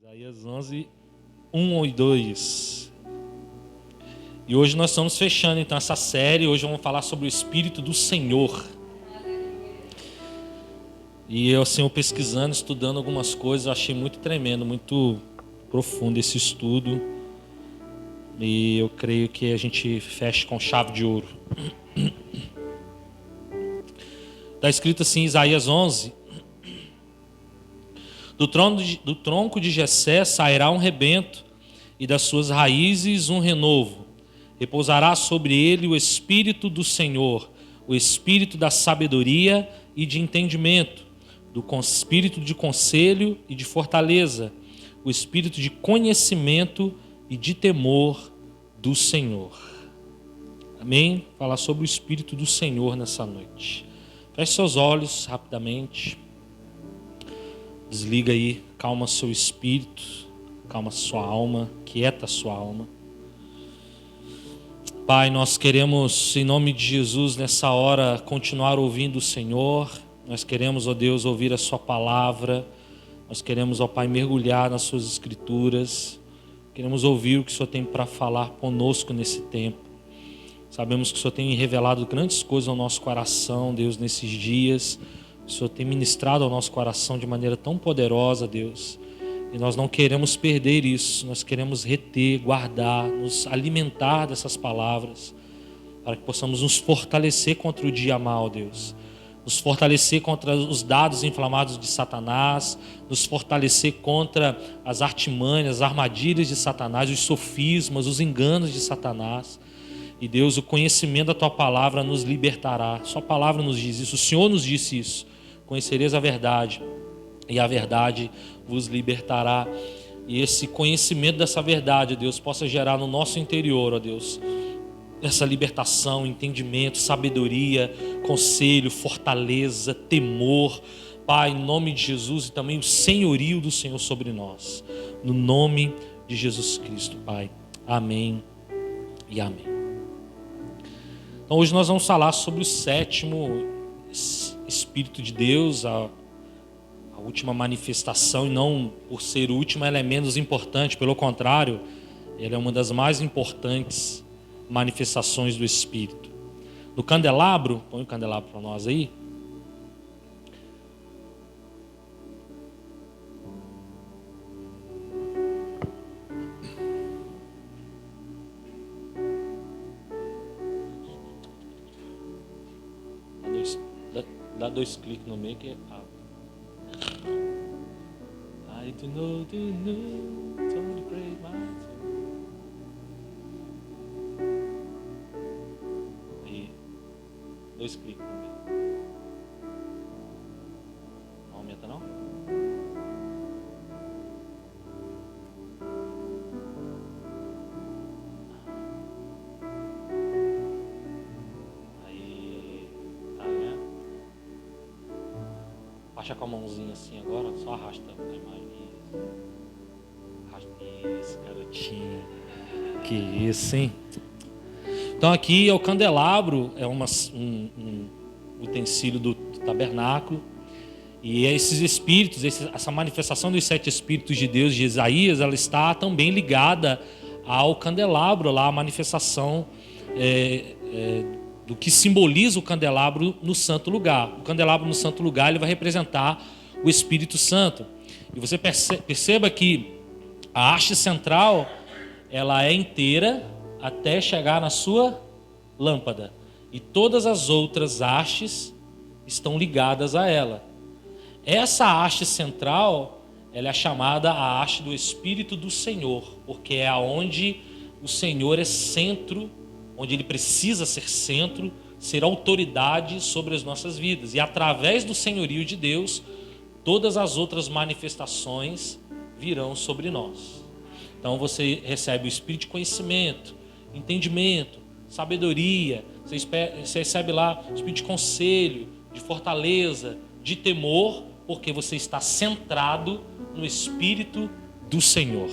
Isaías 11, 1 e 2. E hoje nós estamos fechando então essa série. Hoje vamos falar sobre o Espírito do Senhor. E eu pesquisando, estudando algumas coisas, eu achei muito tremendo, muito profundo esse estudo. E eu creio que a gente feche com chave de ouro. Está escrito assim em Isaías 11: do tronco de Jessé sairá um rebento, e das suas raízes um renovo. Repousará sobre ele o Espírito do Senhor, o Espírito da sabedoria e de entendimento, do espírito de conselho e de fortaleza, o Espírito de conhecimento e de temor do Senhor. Amém? Falar sobre o Espírito do Senhor nessa noite. Feche seus olhos rapidamente. Desliga aí, calma seu espírito, calma sua alma, quieta a sua alma. Pai, nós queremos, em nome de Jesus, nessa hora, continuar ouvindo o Senhor. Nós queremos, ó Deus, ouvir a sua palavra. Nós queremos, ó Pai, mergulhar nas suas escrituras. Queremos ouvir o que o Senhor tem para falar conosco nesse tempo. Sabemos que o Senhor tem revelado grandes coisas ao nosso coração, Deus, nesses dias. O Senhor tem ministrado ao nosso coração de maneira tão poderosa, Deus. E nós não queremos perder isso. Nós queremos reter, guardar, nos alimentar dessas palavras, para que possamos nos fortalecer contra o dia mal, Deus. Nos fortalecer contra os dados inflamados de Satanás, nos fortalecer contra as artimanhas, as armadilhas de Satanás, os sofismas, os enganos de Satanás. E Deus, o conhecimento da Tua palavra nos libertará. Sua palavra nos diz isso, o Senhor nos disse isso. Conhecereis a verdade, e a verdade vos libertará. E esse conhecimento dessa verdade, Deus, possa gerar no nosso interior, ó Deus, essa libertação, entendimento, sabedoria, conselho, fortaleza, temor, Pai, em nome de Jesus, e também o senhorio do Senhor sobre nós. No nome de Jesus Cristo, Pai. Amém e amém. Então hoje nós vamos falar sobre o sétimo Espírito de Deus, a última manifestação, e não por ser última ela é menos importante, pelo contrário, ela é uma das mais importantes manifestações do Espírito. No candelabro, põe o candelabro para nós aí. Dá 2 cliques no meio que abre. I do know, don't break my heart. Aí, 2 cliques no meio. Não aumenta não? Baixa com a mãozinha assim agora, só arrasta a imagem. Arrasta isso, garotinho. Que isso, hein? Então aqui é o candelabro, é um utensílio do tabernáculo. E esses espíritos, essa manifestação dos 7 espíritos de Deus de Isaías, ela está também ligada ao candelabro, lá a manifestação do que simboliza o candelabro no santo lugar. O candelabro no santo lugar, ele vai representar o Espírito Santo. E você perceba que a haste central, ela é inteira até chegar na sua lâmpada. E todas as outras hastes estão ligadas a ela. Essa haste central, ela é chamada a haste do Espírito do Senhor, porque é aonde o Senhor é centro, onde Ele precisa ser centro, ser autoridade sobre as nossas vidas. E através do senhorio de Deus, todas as outras manifestações virão sobre nós. Então você recebe o Espírito de conhecimento, entendimento, sabedoria, você recebe lá o Espírito de conselho, de fortaleza, de temor, porque você está centrado no Espírito do Senhor.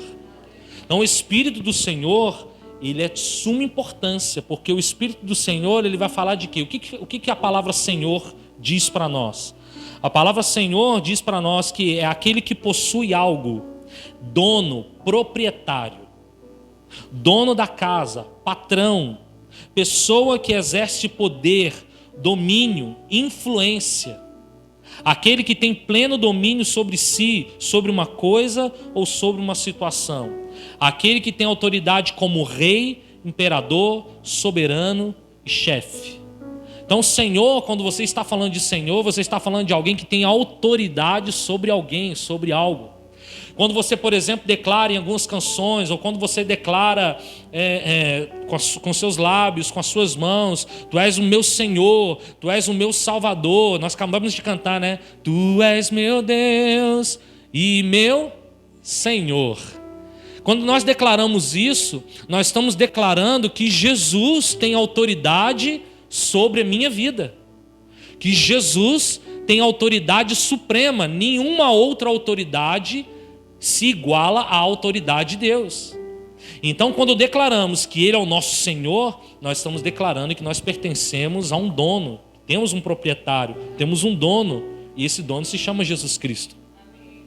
Então o Espírito do Senhor, ele é de suma importância, porque o Espírito do Senhor, ele vai falar de quê? O que a palavra Senhor diz para nós? A palavra Senhor diz para nós que é aquele que possui algo. Dono, proprietário. Dono da casa, patrão, pessoa que exerce poder, domínio, influência. Aquele que tem pleno domínio sobre si, sobre uma coisa ou sobre uma situação. Aquele que tem autoridade como rei, imperador, soberano e chefe. Então, Senhor, quando você está falando de Senhor, você está falando de alguém que tem autoridade sobre alguém, sobre algo. Quando você, por exemplo, declara em algumas canções, ou quando você declara com seus lábios, com as suas mãos, Tu és o meu Senhor, Tu és o meu Salvador. Nós acabamos de cantar, né? Tu és meu Deus e meu Senhor. Quando nós declaramos isso, nós estamos declarando que Jesus tem autoridade sobre a minha vida. Que Jesus tem autoridade suprema. Nenhuma outra autoridade se iguala à autoridade de Deus. Então, quando declaramos que Ele é o nosso Senhor, nós estamos declarando que nós pertencemos a um dono. Temos um proprietário, temos um dono, e esse dono se chama Jesus Cristo.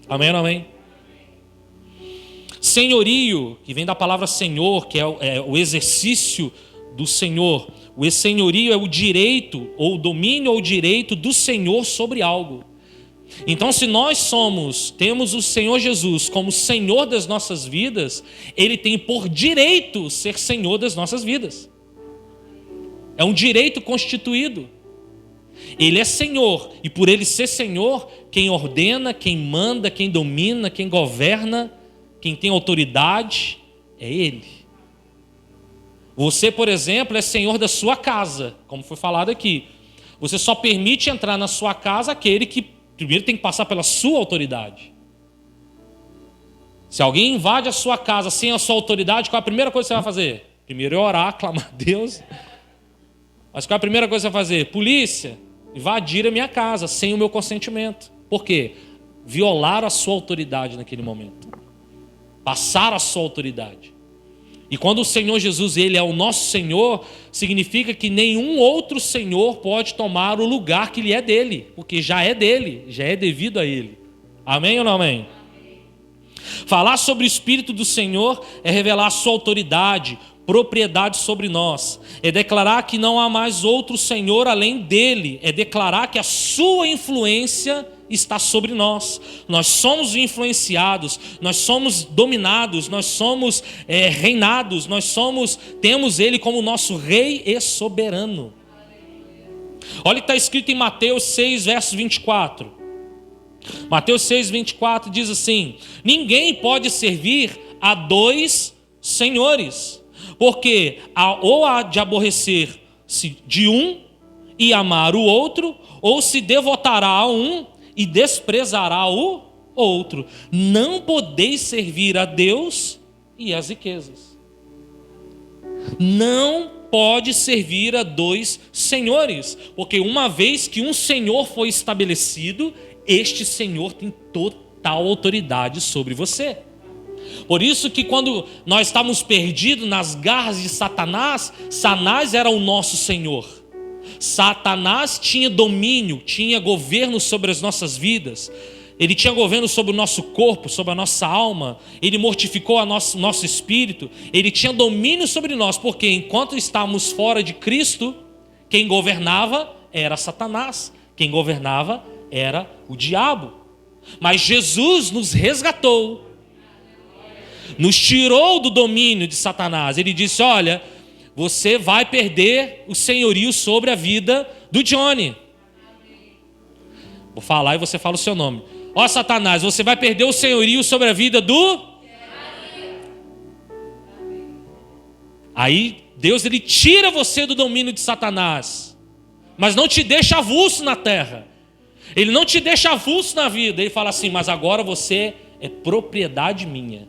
Amém ou amém? Senhorio, que vem da palavra Senhor, que é o exercício do Senhor. O senhorio é o direito, ou o domínio ou o direito do Senhor sobre algo. Então, se nós temos o Senhor Jesus como Senhor das nossas vidas, Ele tem por direito ser Senhor das nossas vidas. É um direito constituído. Ele é Senhor, e por Ele ser Senhor, quem ordena, quem manda, quem domina, quem governa, quem tem autoridade, é Ele. Você, por exemplo, é Senhor da sua casa, como foi falado aqui. Você só permite entrar na sua casa aquele que primeiro tem que passar pela sua autoridade. Se alguém invade a sua casa sem a sua autoridade, qual é a primeira coisa que você vai fazer? Primeiro é orar, clamar a Deus. Mas qual é a primeira coisa que você vai fazer? Polícia, invadir a minha casa sem o meu consentimento. Por quê? Violaram a sua autoridade naquele momento. Passaram a sua autoridade. E quando o Senhor Jesus, Ele é o nosso Senhor, significa que nenhum outro Senhor pode tomar o lugar que lhe é dele, porque já é dele, já é devido a Ele. Amém ou não amém? Amém. Falar sobre o Espírito do Senhor é revelar a sua autoridade, propriedade sobre nós. É declarar que não há mais outro Senhor além dele. É declarar que a sua influência está sobre nós. Nós somos influenciados, nós somos dominados, nós somos reinados, temos Ele como nosso Rei e soberano. Olha o que está escrito em Mateus 6, verso 24. Mateus 6, 24 diz assim: ninguém pode servir a dois senhores, porque ou há de aborrecer-se de um e amar o outro, ou se devotará a um e desprezará o outro. Não podeis servir a Deus e às riquezas. Não pode servir a dois senhores, porque uma vez que um senhor foi estabelecido, este senhor tem total autoridade sobre você. Por isso que quando nós estávamos perdidos nas garras de Satanás, Satanás era o nosso senhor. Satanás tinha domínio, tinha governo sobre as nossas vidas. Ele tinha governo sobre o nosso corpo, sobre a nossa alma. Ele mortificou nosso espírito. Ele tinha domínio sobre nós, porque enquanto estávamos fora de Cristo, quem governava era Satanás. Quem governava era o diabo. Mas Jesus nos resgatou, nos tirou do domínio de Satanás. Ele disse: olha, você vai perder o senhorio sobre a vida do Johnny. Vou falar e você fala o seu nome. Ó Satanás, você vai perder o senhorio sobre a vida do... Aí Deus, Ele tira você do domínio de Satanás, mas não te deixa avulso na terra. Ele não te deixa avulso na vida. Ele fala assim: mas agora você é propriedade minha.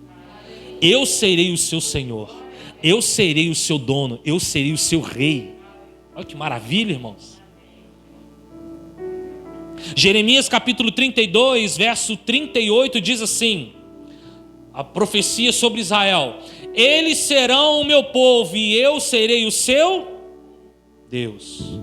Eu serei o seu Senhor. Eu serei o seu dono, eu serei o seu rei. Olha que maravilha, irmãos. Jeremias capítulo 32, verso 38 diz assim, a profecia sobre Israel: eles serão o meu povo e eu serei o seu Deus.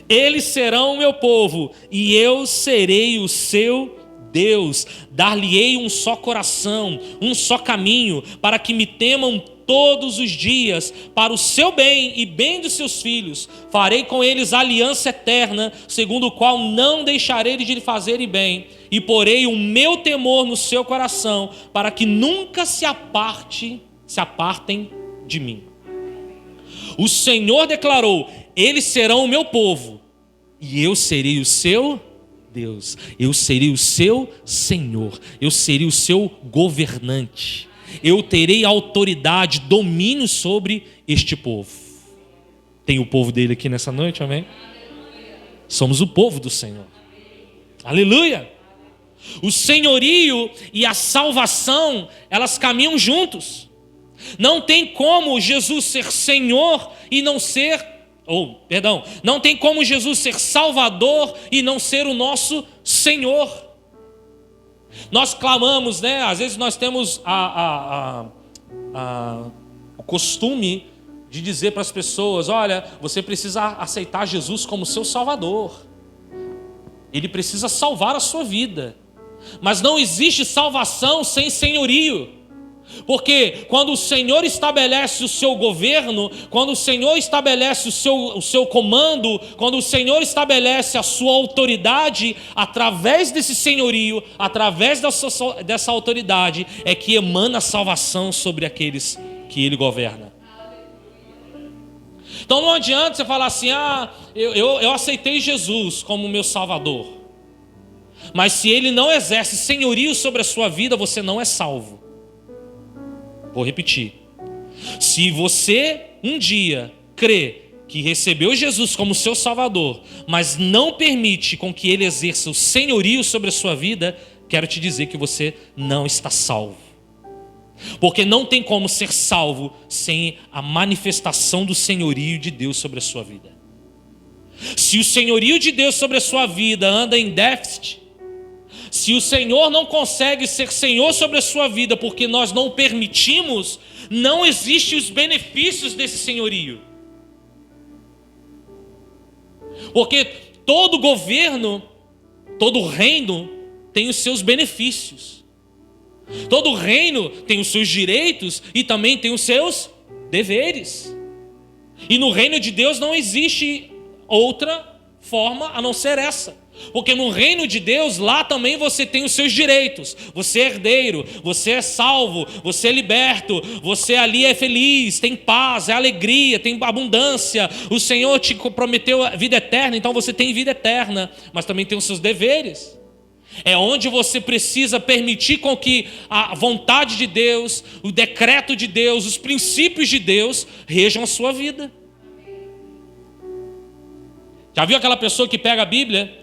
Eles serão o meu povo e eu serei o seu Deus, dar-lhe-ei um só coração, um só caminho, para que me temam todos os dias, para o seu bem e bem dos seus filhos. Farei com eles aliança eterna, segundo o qual não deixarei de lhe fazer bem, e porei o meu temor no seu coração, para que nunca se apartem de mim. O Senhor declarou: eles serão o meu povo, e eu serei o seu Deus. Eu serei o seu Senhor. Eu serei o seu governante. Eu terei autoridade, domínio sobre este povo. Tem o povo dele aqui nessa noite, amém? Somos o povo do Senhor. Aleluia! O senhorio e a salvação, elas caminham juntos. Não tem como Jesus ser Senhor e não ser, não tem como Jesus ser Salvador e não ser o nosso Senhor. Nós clamamos, né? Às vezes nós temos o costume de dizer para as pessoas: olha, você precisa aceitar Jesus como seu Salvador. Ele precisa salvar a sua vida. Mas não existe salvação sem senhorio. Porque quando o Senhor estabelece o seu governo, quando o Senhor estabelece o seu comando, quando o Senhor estabelece a sua autoridade, através desse senhorio, através dessa autoridade, é que emana a salvação sobre aqueles que Ele governa. Então não adianta você falar assim: eu aceitei Jesus como meu Salvador. Mas se Ele não exerce senhorio sobre a sua vida, você não é salvo. Vou repetir. Se você um dia crê que recebeu Jesus como seu Salvador, mas não permite com que Ele exerça o senhorio sobre a sua vida, quero te dizer que você não está salvo. Porque não tem como ser salvo sem a manifestação do senhorio de Deus sobre a sua vida. Se o senhorio de Deus sobre a sua vida anda em déficit, se o Senhor não consegue ser Senhor sobre a sua vida porque nós não permitimos, não existem os benefícios desse senhorio. Porque todo governo, todo reino tem os seus benefícios. Todo reino tem os seus direitos e também tem os seus deveres. E no reino de Deus não existe outra forma a não ser essa. Porque no reino de Deus, lá também você tem os seus direitos. Você é herdeiro, você é salvo, você é liberto, você ali é feliz, tem paz, é alegria, tem abundância. O Senhor te prometeu a vida eterna, então você tem vida eterna, mas também tem os seus deveres. É onde você precisa permitir com que a vontade de Deus, o decreto de Deus, os princípios de Deus regam a sua vida. Já viu aquela pessoa que pega a Bíblia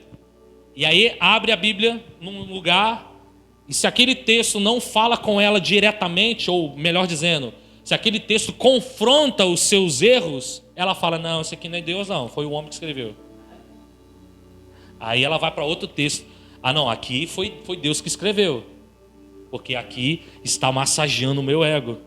e aí abre a Bíblia num lugar, e se aquele texto não fala com ela diretamente, ou melhor dizendo, se aquele texto confronta os seus erros, ela fala: não, isso aqui não é Deus não, foi o homem que escreveu. Aí ela vai para outro texto: não, aqui foi Deus que escreveu, porque aqui está massageando o meu ego.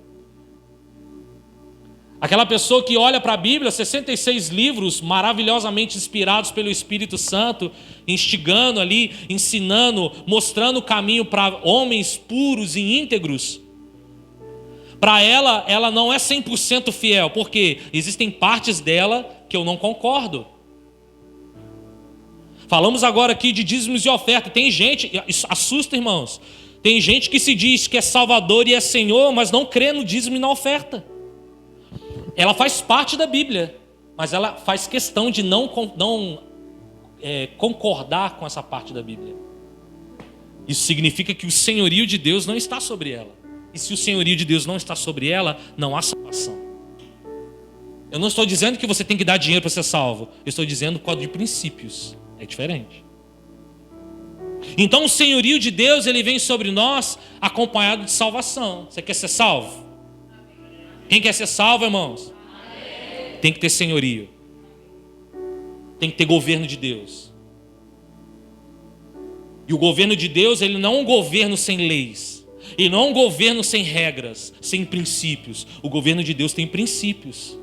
Aquela pessoa que olha para a Bíblia, 66 livros maravilhosamente inspirados pelo Espírito Santo, instigando ali, ensinando, mostrando o caminho para homens puros e íntegros. Para ela não é 100% fiel, porque existem partes dela que eu não concordo. Falamos agora aqui de dízimos e oferta. Tem gente, isso assusta, irmãos, tem gente que se diz que é Salvador e é Senhor, mas não crê no dízimo e na oferta. Ela faz parte da Bíblia, mas ela faz questão de não concordar com essa parte da Bíblia. Isso significa que o senhorio de Deus não está sobre ela. E se o senhorio de Deus não está sobre ela, não há salvação. Eu não estou dizendo que você tem que dar dinheiro para ser salvo. Eu estou dizendo por causa de princípios. É diferente. Então o senhorio de Deus, ele vem sobre nós acompanhado de salvação. Você quer ser salvo? Quem quer ser salvo, irmãos? Tem que ter senhorio. Tem que ter governo de Deus. E o governo de Deus, ele não é um governo sem leis. Ele não é um governo sem regras, sem princípios. O governo de Deus tem princípios.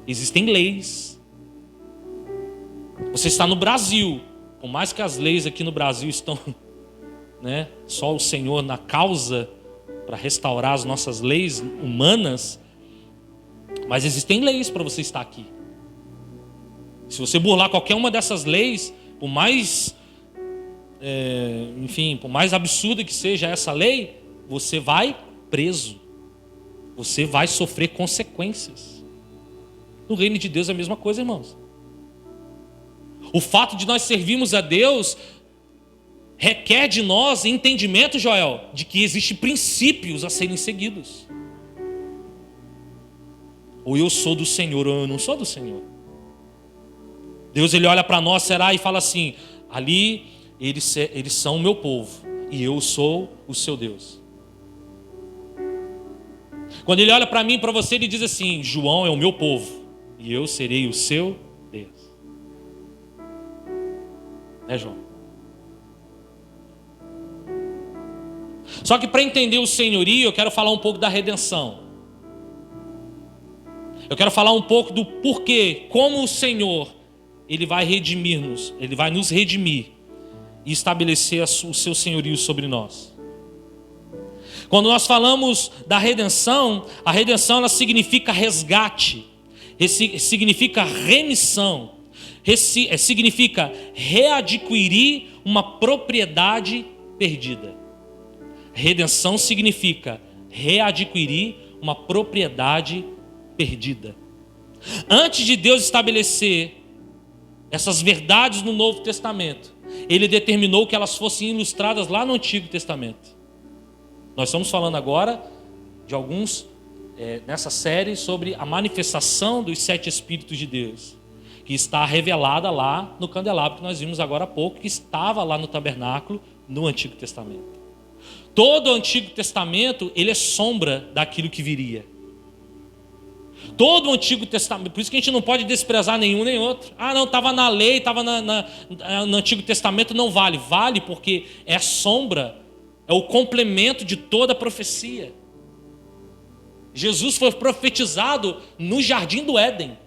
Existem leis. Você está no Brasil. Por mais que as leis aqui no Brasil estão né? Só o Senhor na causa para restaurar as nossas leis humanas, mas existem leis para você estar aqui. Se você burlar qualquer uma dessas leis, por mais por mais absurda que seja essa lei, você vai preso. Você vai sofrer consequências. No reino de Deus é a mesma coisa, irmãos. O fato de nós servirmos a Deus requer de nós entendimento, Joel, de que existem princípios a serem seguidos. Ou eu sou do Senhor, ou eu não sou do Senhor. Deus, ele olha para nós, será, e fala assim: ali eles são o meu povo, e eu sou o seu Deus. Quando ele olha para mim e para você, ele diz assim: João é o meu povo, e eu serei o seu Deus. Né, João? Só que para entender o senhorio, eu quero falar um pouco da redenção. Eu quero falar um pouco do porquê, como o Senhor, ele vai redimir-nos, ele vai nos redimir e estabelecer o seu senhorio sobre nós. Quando nós falamos da redenção, a redenção ela significa resgate, significa remissão, significa readquirir uma propriedade perdida. Redenção significa readquirir uma propriedade perdida. Antes de Deus estabelecer essas verdades no Novo Testamento, Ele determinou que elas fossem ilustradas lá no Antigo Testamento. Nós estamos falando agora de alguns, nessa série, sobre a manifestação dos 7 Espíritos de Deus, que está revelada lá no candelabro, que nós vimos agora há pouco, que estava lá no tabernáculo, no Antigo Testamento. Todo o Antigo Testamento, ele é sombra daquilo que viria. Todo o Antigo Testamento, por isso que a gente não pode desprezar nenhum nem outro. Ah, não, estava na lei, estava no Antigo Testamento, não vale. Vale porque é sombra, é o complemento de toda a profecia. Jesus foi profetizado no Jardim do Éden.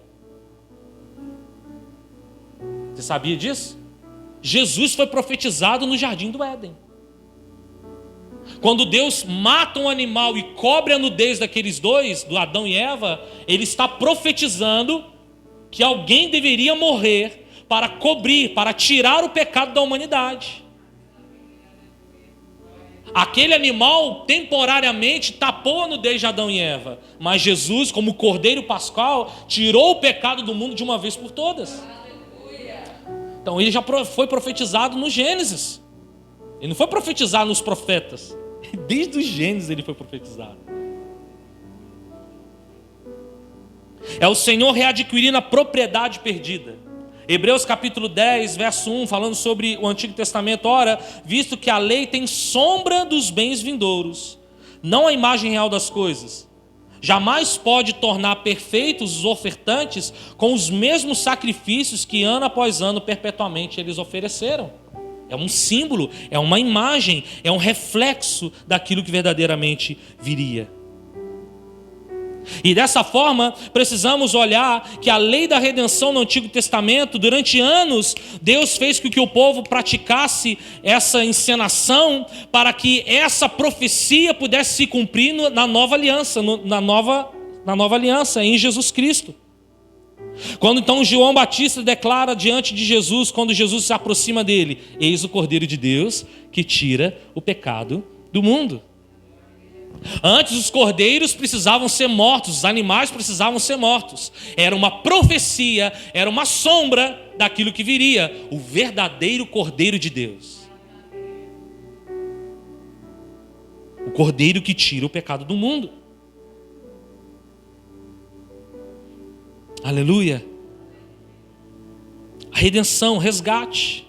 Você sabia disso? Jesus foi profetizado no Jardim do Éden. Quando Deus mata um animal e cobre a nudez daqueles dois, do Adão e Eva, Ele está profetizando que alguém deveria morrer para cobrir, para tirar o pecado da humanidade. Aquele animal temporariamente tapou a nudez de Adão e Eva, mas Jesus, como Cordeiro Pascal, tirou o pecado do mundo de uma vez por todas. Então ele já foi profetizado no Gênesis. Ele não foi profetizado nos profetas. Desde o Gênesis ele foi profetizado. É o Senhor readquirindo a propriedade perdida. Hebreus capítulo 10, verso 1, falando sobre o Antigo Testamento. Ora, visto que a lei tem sombra dos bens vindouros, não a imagem real das coisas, jamais pode tornar perfeitos os ofertantes com os mesmos sacrifícios que ano após ano perpetuamente eles ofereceram. É um símbolo, é uma imagem, é um reflexo daquilo que verdadeiramente viria. E dessa forma, precisamos olhar que a lei da redenção no Antigo Testamento, durante anos, Deus fez com que o povo praticasse essa encenação para que essa profecia pudesse se cumprir na nova aliança, na nova aliança em Jesus Cristo. Quando então João Batista declara diante de Jesus, quando Jesus se aproxima dele: eis o Cordeiro de Deus que tira o pecado do mundo. Antes os cordeiros precisavam ser mortos, os animais precisavam ser mortos. Era uma profecia, era uma sombra daquilo que viria, o verdadeiro Cordeiro de Deus. O Cordeiro que tira o pecado do mundo. Aleluia. A redenção, resgate.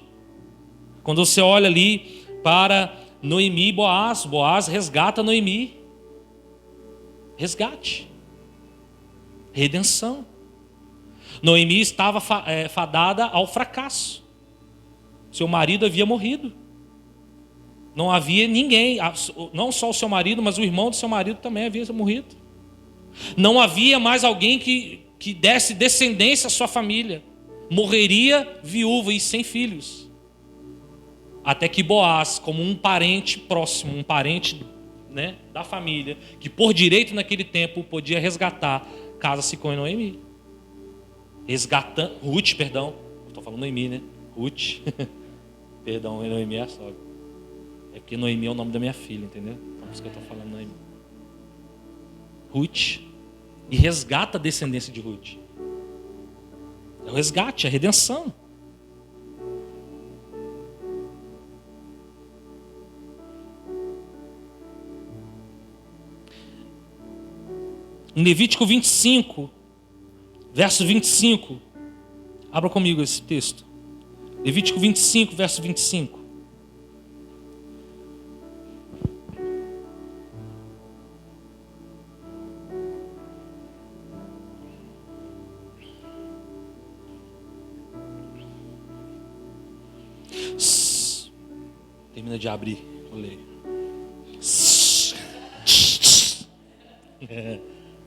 Quando você olha ali para Noemi e Boaz, Boaz resgata Noemi. Resgate. Redenção. Noemi estava fadada ao fracasso. Seu marido havia morrido. Não havia ninguém, não só o seu marido, mas o irmão do seu marido também havia morrido. Não havia mais alguém que desse descendência à sua família. Morreria viúva e sem filhos. até que Boaz, como um parente próximo, um parente, né, da família, que por direito naquele tempo podia resgatar, casa-se com Noemi. Ruth, perdão. Estou falando Noemi, né? Ruth. Perdão, Noemi é a sogra. É porque Noemi é o nome da minha filha, entendeu? Então por isso que eu estou falando Noemi. Ruth. E resgata a descendência de Ruth. É o resgate, a redenção. Em Levítico 25, verso 25. Abra comigo esse texto. Levítico 25, verso 25. Termina de abrir, eu leio.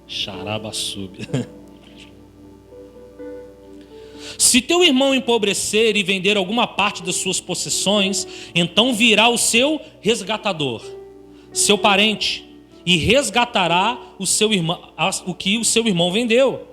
Xarabaçube. Se teu irmão empobrecer e vender alguma parte das suas possessões, então virá o seu resgatador, seu parente, e resgatará o que o seu irmão vendeu.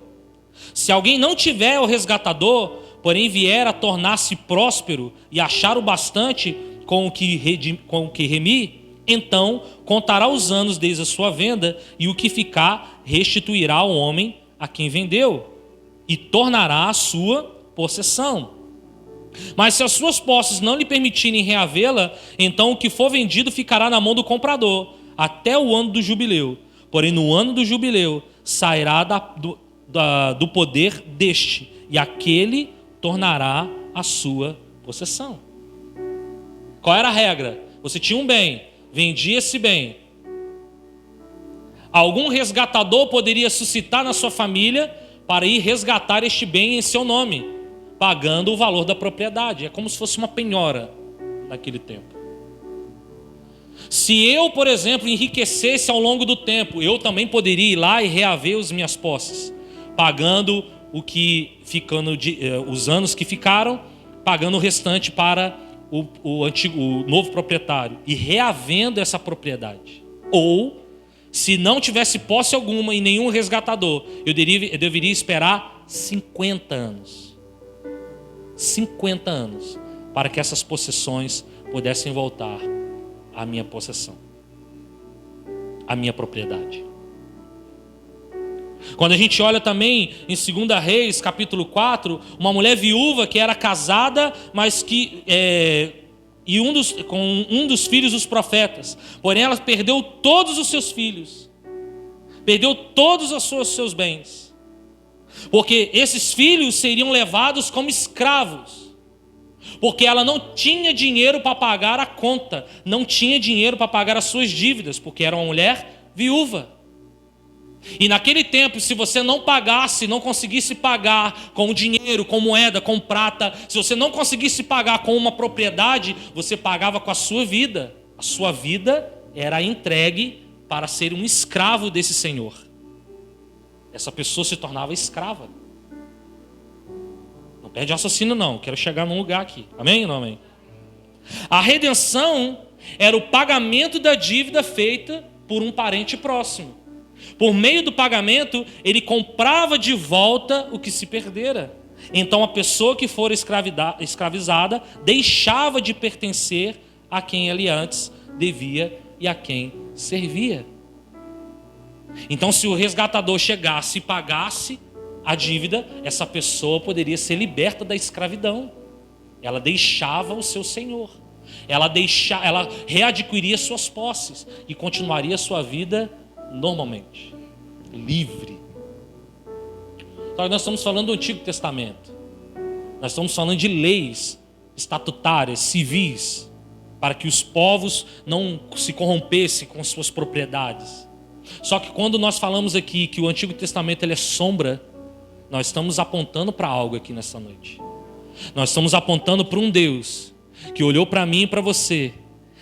Se alguém não tiver o resgatador, porém vier a tornar-se próspero e achar o bastante com o que remir, então contará os anos desde a sua venda, e o que ficar restituirá ao homem a quem vendeu, e tornará a sua possessão. Mas se as suas posses não lhe permitirem reavê-la, então o que for vendido ficará na mão do comprador, até o ano do jubileu. Porém no ano do jubileu sairá do poder deste, e aquele tornará a sua possessão. Qual era a regra? Você tinha um bem, vendia esse bem. Algum resgatador poderia suscitar na sua família para ir resgatar este bem em seu nome, pagando o valor da propriedade. É como se fosse uma penhora naquele tempo. Se eu, por exemplo, enriquecesse ao longo do tempo, eu também poderia ir lá e reaver as minhas posses, pagando os anos que ficaram, pagando o restante para o novo proprietário e reavendo essa propriedade. Ou, se não tivesse posse alguma e nenhum resgatador, eu deveria esperar 50 anos. 50 anos para que essas possessões pudessem voltar à minha possessão, à minha propriedade. Quando a gente olha também em 2 Reis, capítulo 4, uma mulher viúva que era casada, mas que com um dos filhos dos profetas. Porém ela perdeu todos os seus filhos, perdeu todos os seus bens, porque esses filhos seriam levados como escravos, porque ela não tinha dinheiro para pagar a conta, não tinha dinheiro para pagar as suas dívidas, porque era uma mulher viúva. E naquele tempo, se você não pagasse, não conseguisse pagar com dinheiro, com moeda, com prata, se você não conseguisse pagar com uma propriedade, você pagava com a sua vida. A sua vida era entregue para ser um escravo desse senhor. Essa pessoa se tornava escrava. Não perde raciocínio não, quero chegar num lugar aqui. Amém ou não amém? A redenção era o pagamento da dívida feita por um parente próximo. Por meio do pagamento, ele comprava de volta o que se perdera. Então a pessoa que for escravizada deixava de pertencer a quem ele antes devia e a quem servia. Então se o resgatador chegasse e pagasse a dívida, essa pessoa poderia ser liberta da escravidão. Ela deixava o seu senhor. Ela readquiria suas posses e continuaria sua vida normalmente, livre. Então, nós estamos falando do Antigo Testamento. Nós estamos falando de leis estatutárias, civis, para que os povos não se corrompessem com suas propriedades. Só que quando nós falamos aqui que o Antigo Testamento ele é sombra, nós estamos apontando para algo aqui nessa noite. Nós estamos apontando para um Deus que olhou para mim e para você,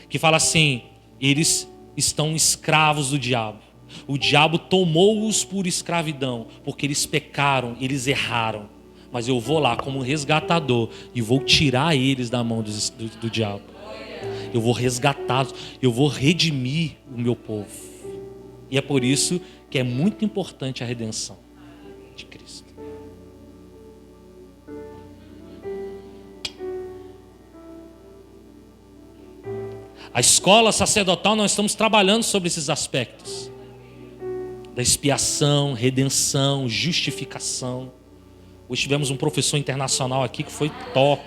que fala assim: eles estão escravos do diabo. O diabo tomou-os por escravidão, porque eles pecaram, eles erraram. Mas eu vou lá como um resgatador e vou tirar eles da mão do diabo. eu vou resgatá-los, eu vou redimir o meu povo. E é por isso que é muito importante a redenção de Cristo. A escola sacerdotal, nós estamos trabalhando sobre esses aspectos da expiação, redenção, justificação. Hoje tivemos um professor internacional aqui que foi top.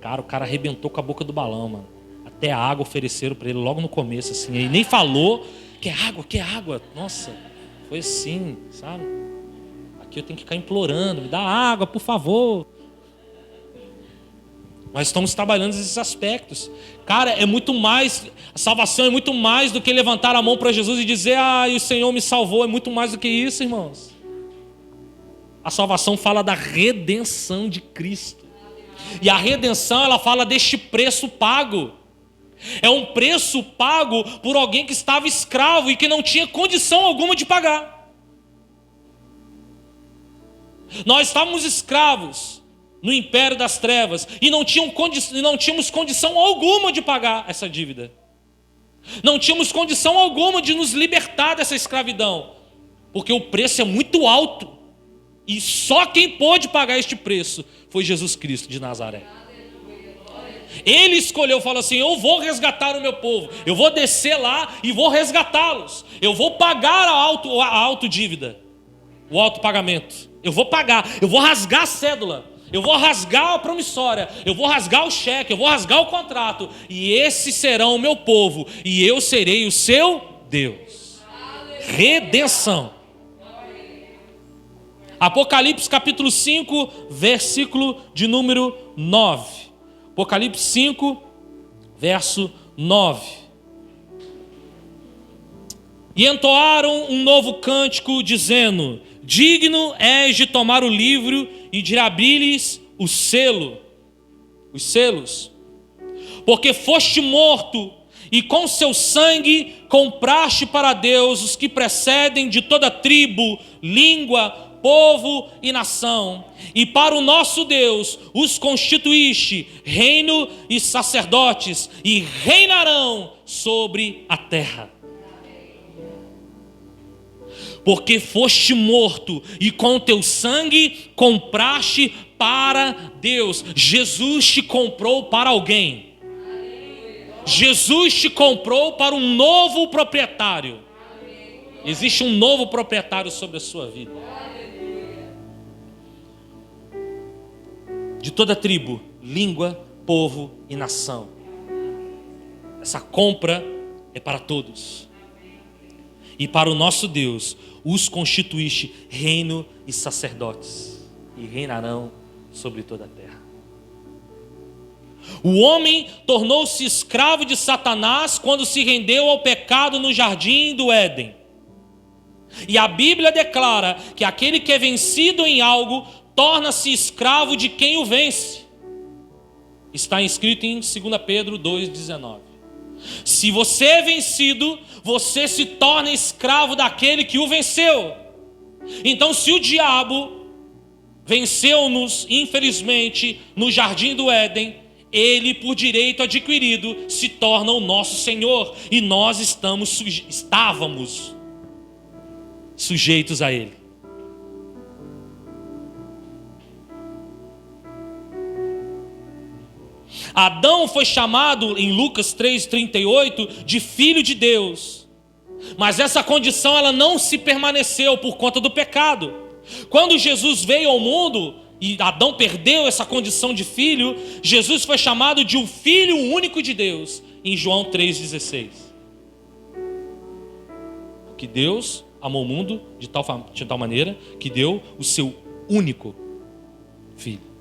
Cara, o cara arrebentou com a boca do balão, mano. Até a água ofereceram para ele logo no começo, assim. Ele nem falou, quer água. Nossa, foi assim, sabe? Aqui eu tenho que ficar implorando, me dá água, por favor. Nós estamos trabalhando esses aspectos. Cara, é muito mais, a salvação é muito mais do que levantar a mão para Jesus e dizer, o Senhor me salvou. É muito mais do que isso, irmãos. A salvação fala da redenção de Cristo. E a redenção, ela fala deste preço pago. É um preço pago por alguém que estava escravo e que não tinha condição alguma de pagar. Nós estávamos escravos no império das trevas e não tínhamos condição alguma de pagar essa dívida. Não tínhamos condição alguma de nos libertar dessa escravidão, porque o preço é muito alto e só quem pôde pagar este preço foi Jesus Cristo de Nazaré. Ele escolheu, falou assim, eu vou resgatar o meu povo, eu vou descer lá e vou resgatá-los, eu vou pagar a auto dívida, o alto pagamento, eu vou pagar, eu vou rasgar a cédula, eu vou rasgar a promissória, eu vou rasgar o cheque, eu vou rasgar o contrato, e esses serão o meu povo, e eu serei o seu Deus. Redenção. Apocalipse capítulo 5, versículo de número 9. Apocalipse 5, verso 9. E entoaram um novo cântico, dizendo, digno és de tomar o livro e de abrir-lhes os selos, porque foste morto e com seu sangue compraste para Deus os que precedem de toda tribo, língua, povo e nação, e para o nosso Deus os constituíste reino e sacerdotes, e reinarão sobre a terra. Porque foste morto e com teu sangue compraste para Deus. Jesus te comprou para alguém. Jesus te comprou para um novo proprietário. Existe um novo proprietário sobre a sua vida. De toda tribo, língua, povo e nação. Essa compra é para todos. E para o nosso Deus, os constituíste reino e sacerdotes, e reinarão sobre toda a terra. O homem tornou-se escravo de Satanás quando se rendeu ao pecado no jardim do Éden. E a Bíblia declara que aquele que é vencido em algo torna-se escravo de quem o vence. Está escrito em 2 Pedro 2,19. Se você é vencido, você se torna escravo daquele que o venceu. Então, se o diabo venceu-nos, infelizmente, no jardim do Éden, ele, por direito adquirido, se torna o nosso Senhor. E nós estávamos sujeitos a ele. Adão foi chamado em Lucas 3,38 de filho de Deus. Mas essa condição ela não se permaneceu por conta do pecado. Quando Jesus veio ao mundo e Adão perdeu essa condição de filho, Jesus foi chamado de um filho único de Deus, em João 3,16. Que Deus amou o mundo de tal maneira que deu o seu único filho.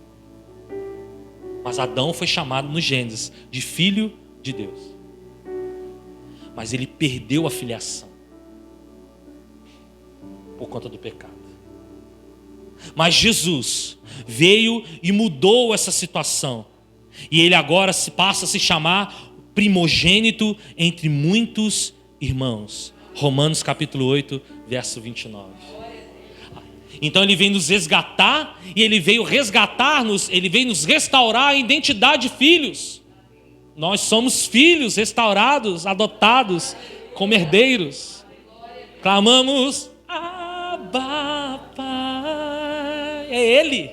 Mas Adão foi chamado no Gênesis de filho de Deus. Mas ele perdeu a filiação por conta do pecado. Mas Jesus veio e mudou essa situação. E ele agora passa a se chamar primogênito entre muitos irmãos. Romanos capítulo 8, verso 29. Então ele veio nos resgatar e ele veio resgatar-nos, ele veio nos restaurar a identidade de filhos. Nós somos filhos restaurados, adotados como herdeiros. Clamamos, Abba, Pai. É Ele.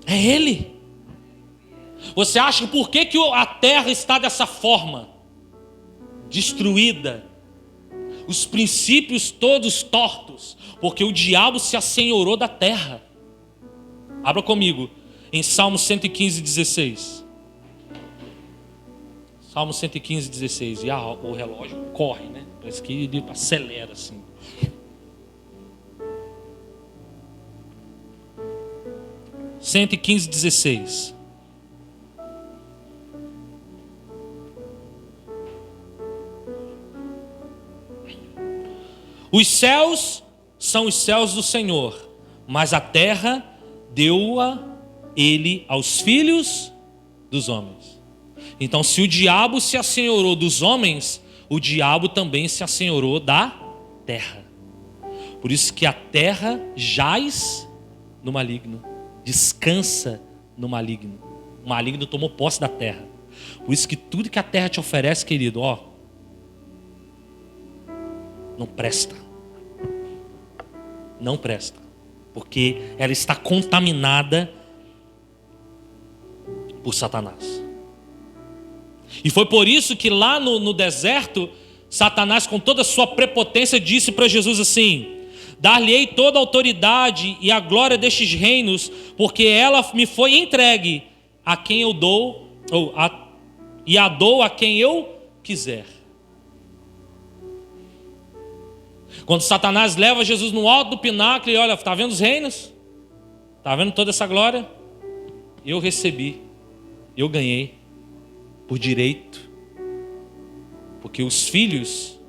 É Ele. Você acha por que a terra está dessa forma? Destruída. Os princípios todos tortos. Porque o diabo se assenhorou da terra. Abra comigo em Salmo 115, 16. Salmo 115, 16. E o relógio corre, né? Parece que ele acelera assim. Cento e 16. Os céus são os céus do Senhor, mas a terra deu-a ele aos filhos dos homens. Então, se o diabo se assenhorou dos homens, o diabo também se assenhorou da terra. Por isso que a terra jaz no maligno, descansa no maligno. O maligno tomou posse da terra. Por isso que tudo que a terra te oferece, querido, não presta. Não presta. Porque ela está contaminada por Satanás. E foi por isso que lá no deserto, Satanás, com toda a sua prepotência, disse para Jesus assim: dar-lhe-ei toda a autoridade e a glória destes reinos, porque ela me foi entregue a quem eu dou, e a dou a quem eu quiser. Quando Satanás leva Jesus no alto do pináculo e olha, está vendo os reinos? Está vendo toda essa glória? Eu recebi, eu ganhei por direito, porque os filhos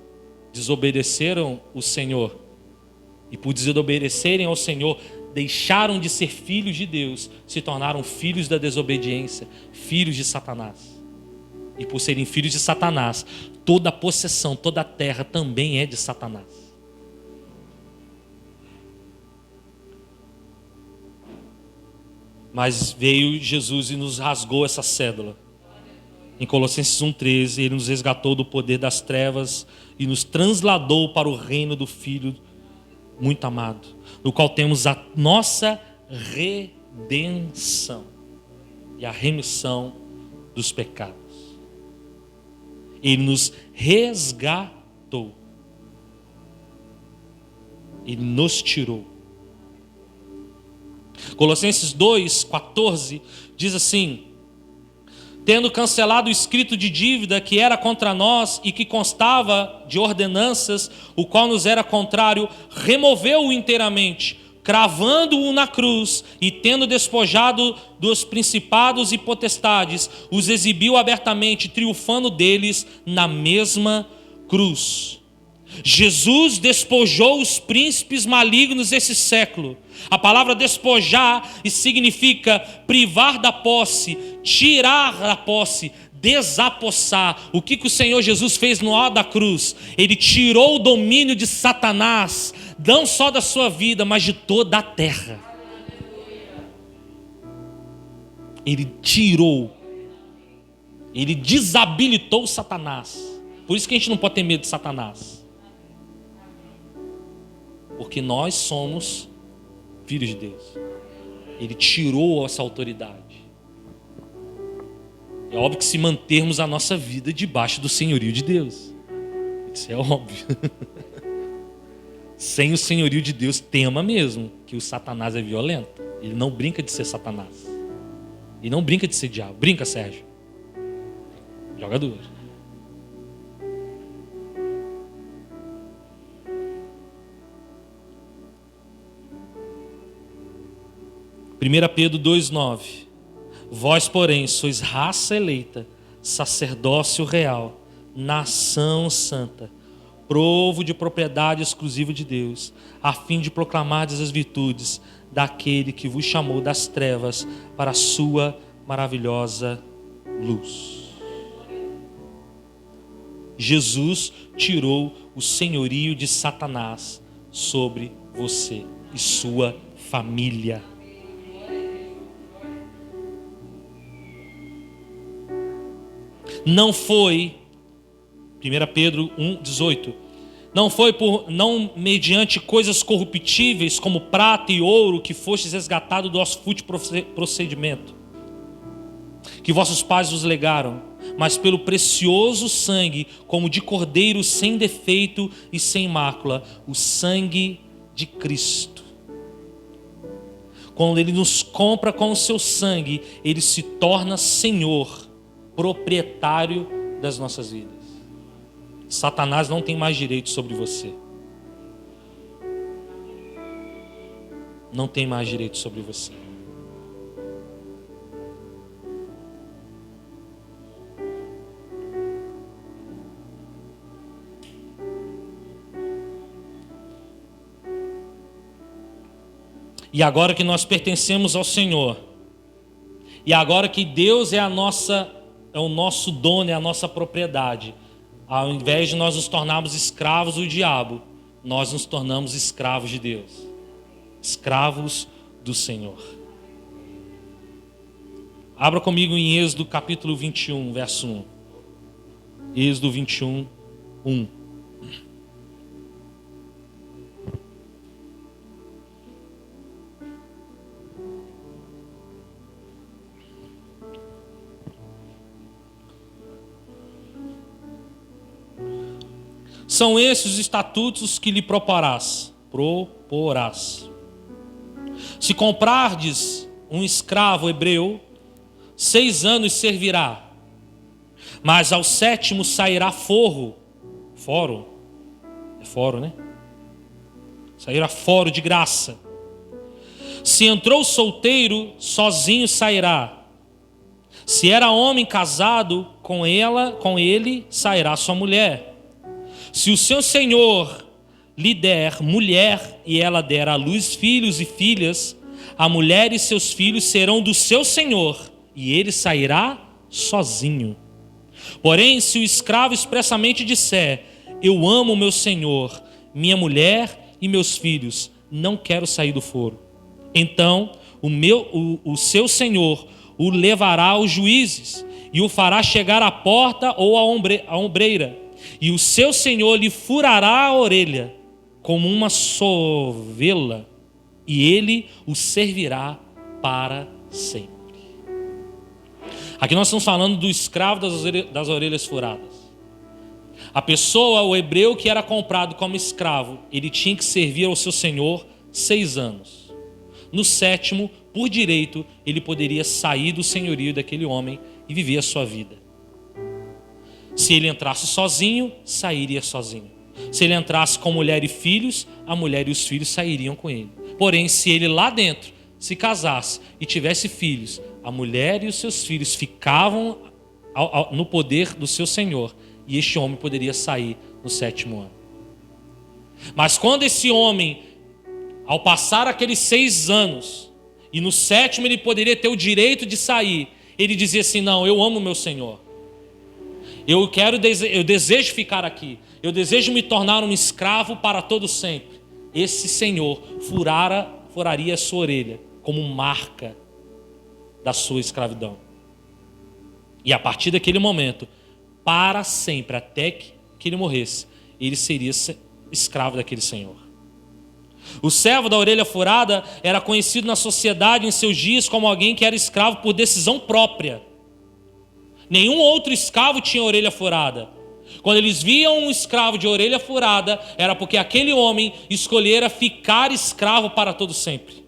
desobedeceram o Senhor, e por desobedecerem ao Senhor, deixaram de ser filhos de Deus, se tornaram filhos da desobediência, filhos de Satanás. E por serem filhos de Satanás, toda a possessão, toda a terra também é de Satanás. Mas veio Jesus e nos rasgou essa cédula. Em Colossenses 1,13, Ele nos resgatou do poder das trevas e nos transladou para o reino do Filho muito amado, no qual temos a nossa redenção e a remissão dos pecados. Ele nos resgatou. Ele nos tirou. Colossenses 2,14 diz assim: tendo cancelado o escrito de dívida que era contra nós e que constava de ordenanças, o qual nos era contrário, removeu-o inteiramente, cravando-o na cruz, e tendo despojado dos principados e potestades, os exibiu abertamente, triunfando deles na mesma cruz. Jesus despojou os príncipes malignos desse século. A palavra despojar significa privar da posse, tirar da posse, desapossar. O que o Senhor Jesus fez no alto da cruz? Ele tirou o domínio de Satanás, não só da sua vida, mas de toda a terra. Ele tirou, ele desabilitou Satanás. Por isso que a gente não pode ter medo de Satanás. Porque nós somos filhos de Deus. Ele tirou essa autoridade. É óbvio que se mantermos a nossa vida debaixo do senhorio de Deus. Isso é óbvio. Sem o senhorio de Deus, tema mesmo que o Satanás é violento. Ele não brinca de ser Satanás. Ele não brinca de ser diabo. Brinca, Sérgio. Joga duro. 1 Pedro 2,9: vós, porém, sois raça eleita, sacerdócio real, nação santa, povo de propriedade exclusiva de Deus, a fim de proclamardes as virtudes daquele que vos chamou das trevas para a sua maravilhosa luz. Jesus tirou o senhorio de Satanás sobre você e sua família. Não foi, 1 Pedro 1,18, não mediante coisas corruptíveis como prata e ouro que fostes resgatado do vosso fútil procedimento, que vossos pais vos legaram, mas pelo precioso sangue, como de cordeiro sem defeito e sem mácula, o sangue de Cristo. Quando Ele nos compra com o seu sangue, Ele se torna Senhor, proprietário das nossas vidas. Satanás não tem mais direito sobre você. Não tem mais direito sobre você. E agora que nós pertencemos ao Senhor, e agora que Deus é o nosso dono, é a nossa propriedade, ao invés de nós nos tornarmos escravos do diabo, nós nos tornamos escravos de Deus, escravos do Senhor. Abra comigo em Êxodo capítulo 21, verso 1. Êxodo 21, 1. São esses os estatutos que lhe proporás. Se comprardes um escravo hebreu, 6 anos servirá, mas ao 7º sairá foro, né? Sairá foro de graça. Se entrou solteiro, sozinho sairá. Se era homem casado, com ele sairá sua mulher. Se o seu senhor lhe der mulher e ela der à luz filhos e filhas, a mulher e seus filhos serão do seu senhor e ele sairá sozinho. Porém, se o escravo expressamente disser: eu amo meu senhor, minha mulher e meus filhos, não quero sair do foro, então o seu senhor o levará aos juízes e o fará chegar à porta ou à ombreira. E o seu senhor lhe furará a orelha como uma sovela, e ele o servirá para sempre. Aqui nós estamos falando do escravo das orelhas furadas. A pessoa, o hebreu que era comprado como escravo, ele tinha que servir ao seu senhor 6 anos. No 7º, por direito, ele poderia sair do senhorio daquele homem e viver a sua vida. Se ele entrasse sozinho, sairia sozinho. Se ele entrasse com mulher e filhos, a mulher e os filhos sairiam com ele. Porém, se ele lá dentro se casasse e tivesse filhos, a mulher e os seus filhos ficavam no poder do seu senhor, e este homem poderia sair no 7º ano. Mas quando esse homem, ao passar aqueles 6 anos, e no 7º ele poderia ter o direito de sair, ele dizia assim: não, eu amo meu senhor. Eu desejo ficar aqui. Eu desejo me tornar um escravo para todo sempre. Esse senhor furaria a sua orelha como marca da sua escravidão. E a partir daquele momento, para sempre, até que ele morresse, ele seria escravo daquele senhor. O servo da orelha furada era conhecido na sociedade em seus dias como alguém que era escravo por decisão própria. Nenhum outro escravo tinha orelha furada. Quando eles viam um escravo de orelha furada, era porque aquele homem escolhera ficar escravo para todo sempre.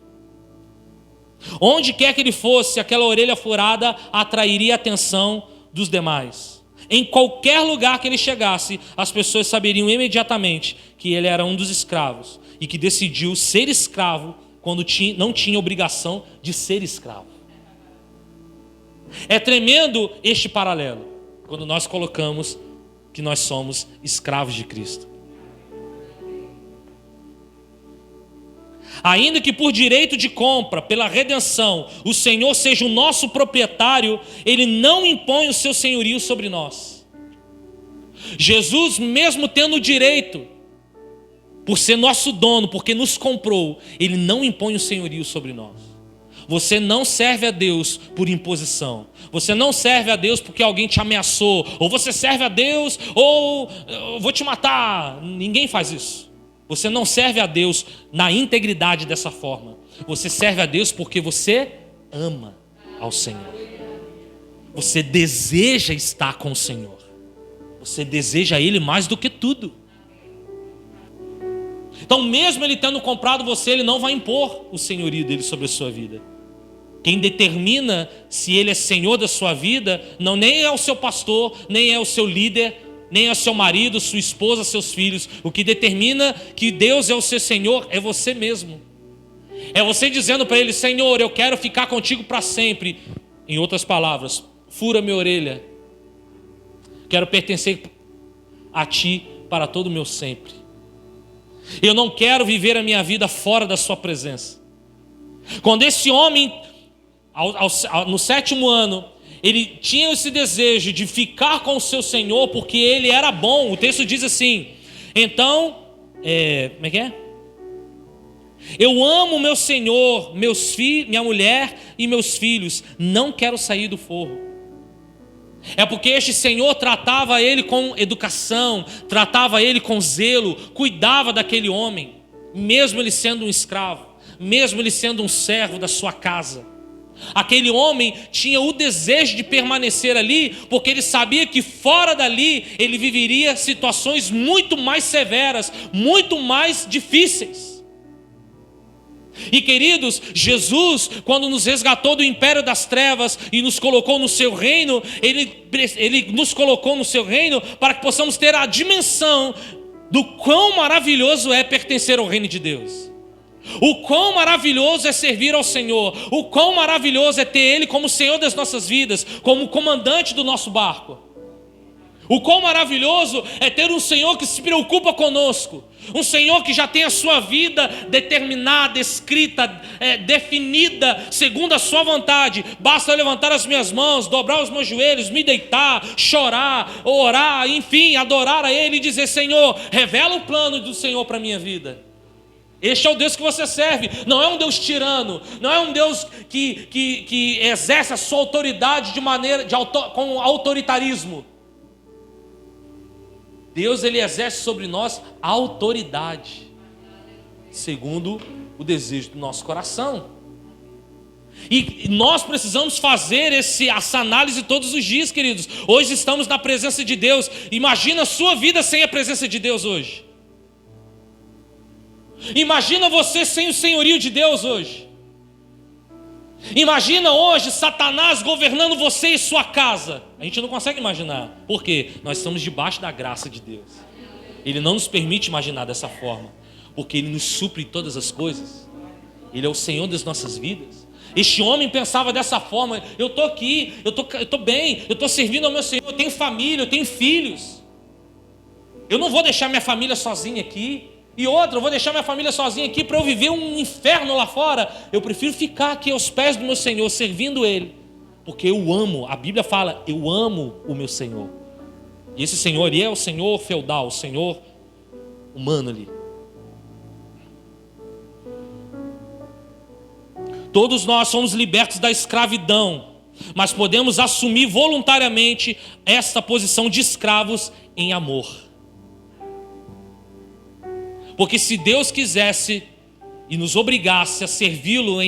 Onde quer que ele fosse, aquela orelha furada atrairia a atenção dos demais. Em qualquer lugar que ele chegasse, as pessoas saberiam imediatamente que ele era um dos escravos e que decidiu ser escravo quando não tinha obrigação de ser escravo. É tremendo este paralelo, quando nós colocamos que nós somos escravos de Cristo. Ainda que por direito de compra, pela redenção, o Senhor seja o nosso proprietário, Ele não impõe o seu senhorio sobre nós. Jesus, mesmo tendo o direito, por ser nosso dono, porque nos comprou, Ele não impõe o senhorio sobre nós. Você não serve a Deus por imposição. Você não serve a Deus porque alguém te ameaçou. Ou você serve a Deus, ou eu vou te matar. Ninguém faz isso. Você não serve a Deus na integridade dessa forma. Você serve a Deus porque você ama ao Senhor. Você deseja estar com o Senhor. Você deseja Ele mais do que tudo. Então, mesmo Ele tendo comprado você, Ele não vai impor o senhorio dele sobre a sua vida. Quem determina se Ele é Senhor da sua vida, não nem é o seu pastor, nem é o seu líder, nem é o seu marido, sua esposa, seus filhos. O que determina que Deus é o seu Senhor é você mesmo. É você dizendo para Ele: Senhor, eu quero ficar contigo para sempre. Em outras palavras, fura minha orelha. Quero pertencer a Ti para todo o meu sempre. Eu não quero viver a minha vida fora da sua presença. Quando esse homem, no 7º ano, ele tinha esse desejo de ficar com o seu Senhor, porque ele era bom. O texto diz assim: então, como é que é? Eu amo meu Senhor, minha mulher e meus filhos, não quero sair do forro. É porque este Senhor tratava ele com educação, tratava ele com zelo, cuidava daquele homem, mesmo ele sendo um escravo, mesmo ele sendo um servo da sua casa. Aquele homem tinha o desejo de permanecer ali, porque ele sabia que fora dali ele viveria situações muito mais severas, muito mais difíceis. E queridos, Jesus, quando nos resgatou do império das trevas e nos colocou no seu reino, Ele nos colocou no seu reino para que possamos ter a dimensão do quão maravilhoso é pertencer ao reino de Deus. O quão maravilhoso é servir ao Senhor. O quão maravilhoso é ter Ele como Senhor das nossas vidas, como comandante do nosso barco. O quão maravilhoso é ter um Senhor que se preocupa conosco. Um Senhor que já tem a sua vida determinada, escrita, definida, segundo a sua vontade. Basta eu levantar as minhas mãos, dobrar os meus joelhos, me deitar, chorar, orar, enfim, adorar a Ele e dizer: Senhor, revela o plano do Senhor para a minha vida. Este é o Deus que você serve. Não é um Deus tirano, não é um Deus que exerce a sua autoridade com autoritarismo. Deus, Ele exerce sobre nós a autoridade, segundo o desejo do nosso coração. E nós precisamos fazer essa análise todos os dias, queridos. Hoje estamos na presença de Deus. Imagina a sua vida sem a presença de Deus hoje. Imagina você sem o senhorio de Deus hoje. Imagina hoje Satanás governando você e sua casa. A gente não consegue imaginar. Por quê? Nós estamos debaixo da graça de Deus. Ele não nos permite imaginar dessa forma, porque Ele nos supre todas as coisas. Ele é o Senhor das nossas vidas. Este homem pensava dessa forma: eu estou aqui, eu estou bem, eu estou servindo ao meu Senhor, eu tenho família, eu tenho filhos. Eu não vou deixar minha família sozinha aqui. E outra, eu vou deixar minha família sozinha aqui para eu viver um inferno lá fora. Eu prefiro ficar aqui aos pés do meu Senhor, servindo Ele, porque eu amo. A Bíblia fala: eu amo o meu Senhor. E esse Senhor, Ele é o Senhor feudal, o Senhor humano ali. Todos nós somos libertos da escravidão, mas podemos assumir voluntariamente esta posição de escravos em amor. Porque se Deus quisesse e nos obrigasse a servi-lo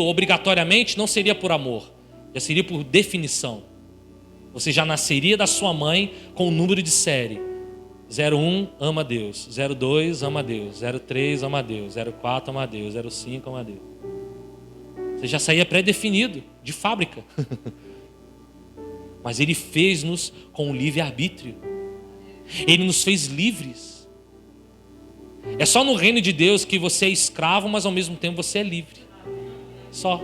obrigatoriamente, não seria por amor, já seria por definição. Você já nasceria da sua mãe com o número de série: 01, ama a Deus; 02, ama a Deus; 03, ama a Deus; 04, ama a Deus; 05, ama a Deus. Você já saía pré-definido, de fábrica. Mas Ele fez-nos com o livre-arbítrio. Ele nos fez livres. É só no reino de Deus que você é escravo, mas ao mesmo tempo você é livre. Só.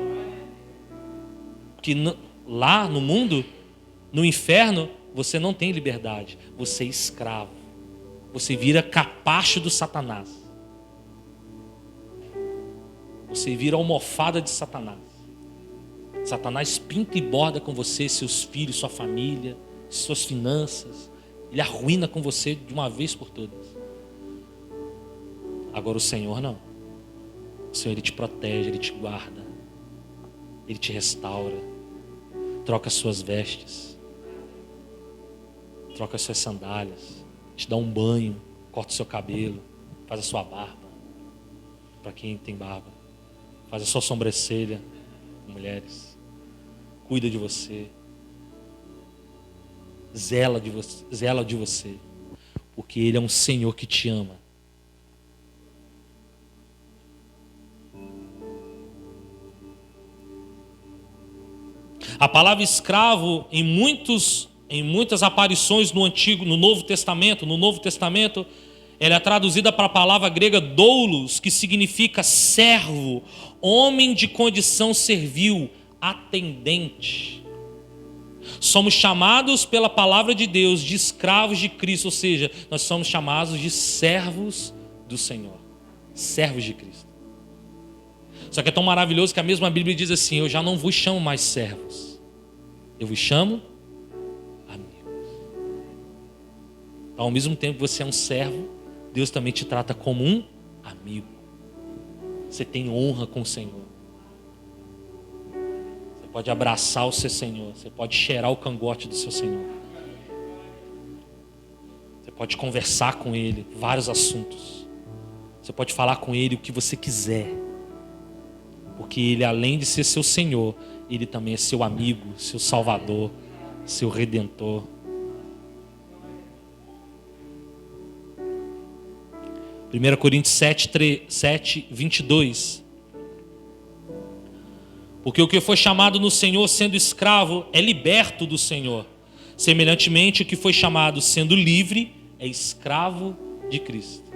Porque lá no mundo, no inferno, você não tem liberdade. Você é escravo. Você vira capacho do Satanás. Você vira almofada de Satanás. Satanás pinta e borda com você, seus filhos, sua família, suas finanças. Ele arruína com você de uma vez por todas. Agora o Senhor não. O Senhor, Ele te protege, Ele te guarda, Ele te restaura, troca as suas vestes, troca as suas sandálias, te dá um banho, corta o seu cabelo, faz a sua barba, para quem tem barba, faz a sua sobrancelha, mulheres, cuida de você, zela de você, porque Ele é um Senhor que te ama. A palavra escravo em muitas aparições no Novo Testamento, ela é traduzida para a palavra grega doulos, que significa servo, homem de condição servil, atendente. Somos chamados pela palavra de Deus de escravos de Cristo, ou seja, nós somos chamados de servos do Senhor, servos de Cristo. Só que é tão maravilhoso que a mesma Bíblia diz assim: eu já não vos chamo mais servos, eu vos chamo amigos. Então, ao mesmo tempo que você é um servo, Deus também te trata como um amigo. Você tem honra com o Senhor. Você pode abraçar o seu Senhor, você pode cheirar o cangote do seu Senhor. Você pode conversar com Ele vários assuntos. Você pode falar com Ele o que você quiser. Porque Ele, além de ser seu Senhor, Ele também é seu amigo, seu Salvador, seu Redentor. 1 Coríntios 7, 22. Porque o que foi chamado no Senhor sendo escravo é liberto do Senhor. Semelhantemente, o que foi chamado sendo livre é escravo de Cristo.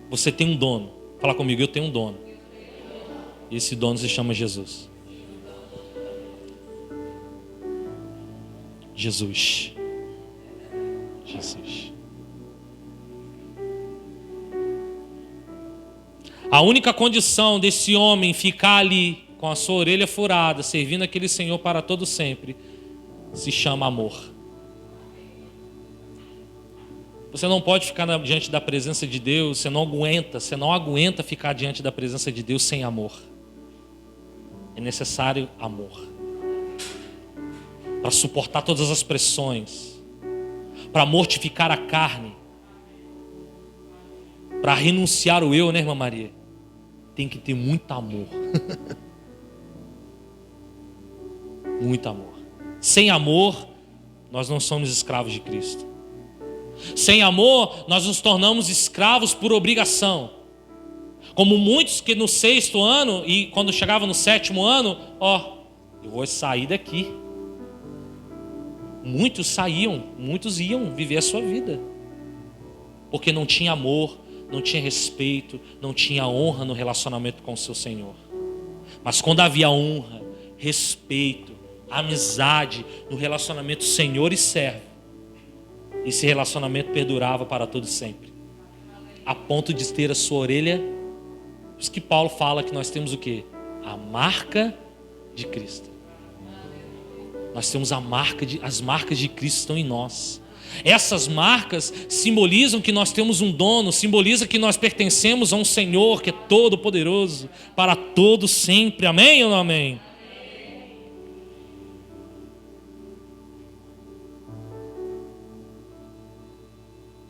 Você tem um dono. Fala comigo, eu tenho um dono. E esse dono se chama Jesus. Jesus. A única condição desse homem ficar ali com a sua orelha furada, servindo aquele Senhor para todo sempre, se chama amor. Você não pode ficar diante da presença de Deus, você não aguenta ficar diante da presença de Deus sem amor. É necessário amor para suportar todas as pressões, para mortificar a carne, para renunciar o eu, né, irmã Maria? Tem que ter muito amor. Muito amor. Sem amor, nós não somos escravos de Cristo. Sem amor, nós nos tornamos escravos por obrigação. Como muitos que no 6º ano, e quando chegava no 7º ano, eu vou sair daqui. Muitos iam viver a sua vida. Porque não tinha amor, não tinha respeito, não tinha honra no relacionamento com o seu Senhor. Mas quando havia honra, respeito, amizade no relacionamento Senhor e servo, esse relacionamento perdurava para todo sempre. A ponto de ter a sua orelha. Por isso que Paulo fala que nós temos o quê? A marca de Cristo. Nós temos as marcas de Cristo estão em nós. Essas marcas simbolizam que nós temos um dono, simboliza que nós pertencemos a um Senhor que é todo poderoso para todo sempre. Amém ou não amém?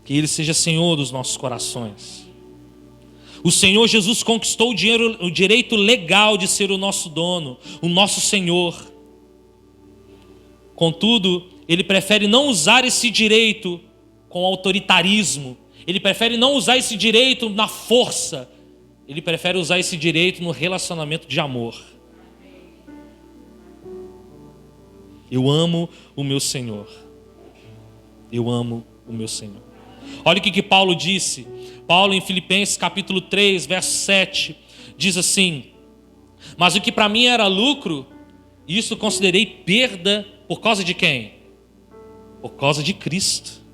Que Ele seja Senhor dos nossos corações. O Senhor Jesus conquistou o direito legal de ser o nosso dono, o nosso Senhor. Contudo, Ele prefere não usar esse direito com autoritarismo. Ele prefere não usar esse direito na força. Ele prefere usar esse direito no relacionamento de amor. Eu amo o meu Senhor. Eu amo o meu Senhor. Olha o que Paulo disse. Paulo em Filipenses capítulo 3, verso 7, diz assim: mas o que para mim era lucro, isso considerei perda por causa de quem? Por causa de Cristo.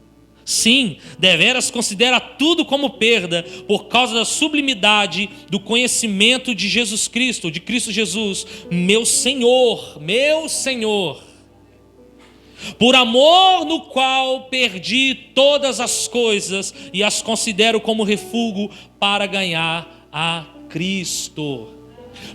Sim, deveras considera tudo como perda por causa da sublimidade do conhecimento de Jesus Cristo, de Cristo Jesus, meu Senhor, por amor no qual perdi todas as coisas e as considero como refúgio para ganhar a Cristo.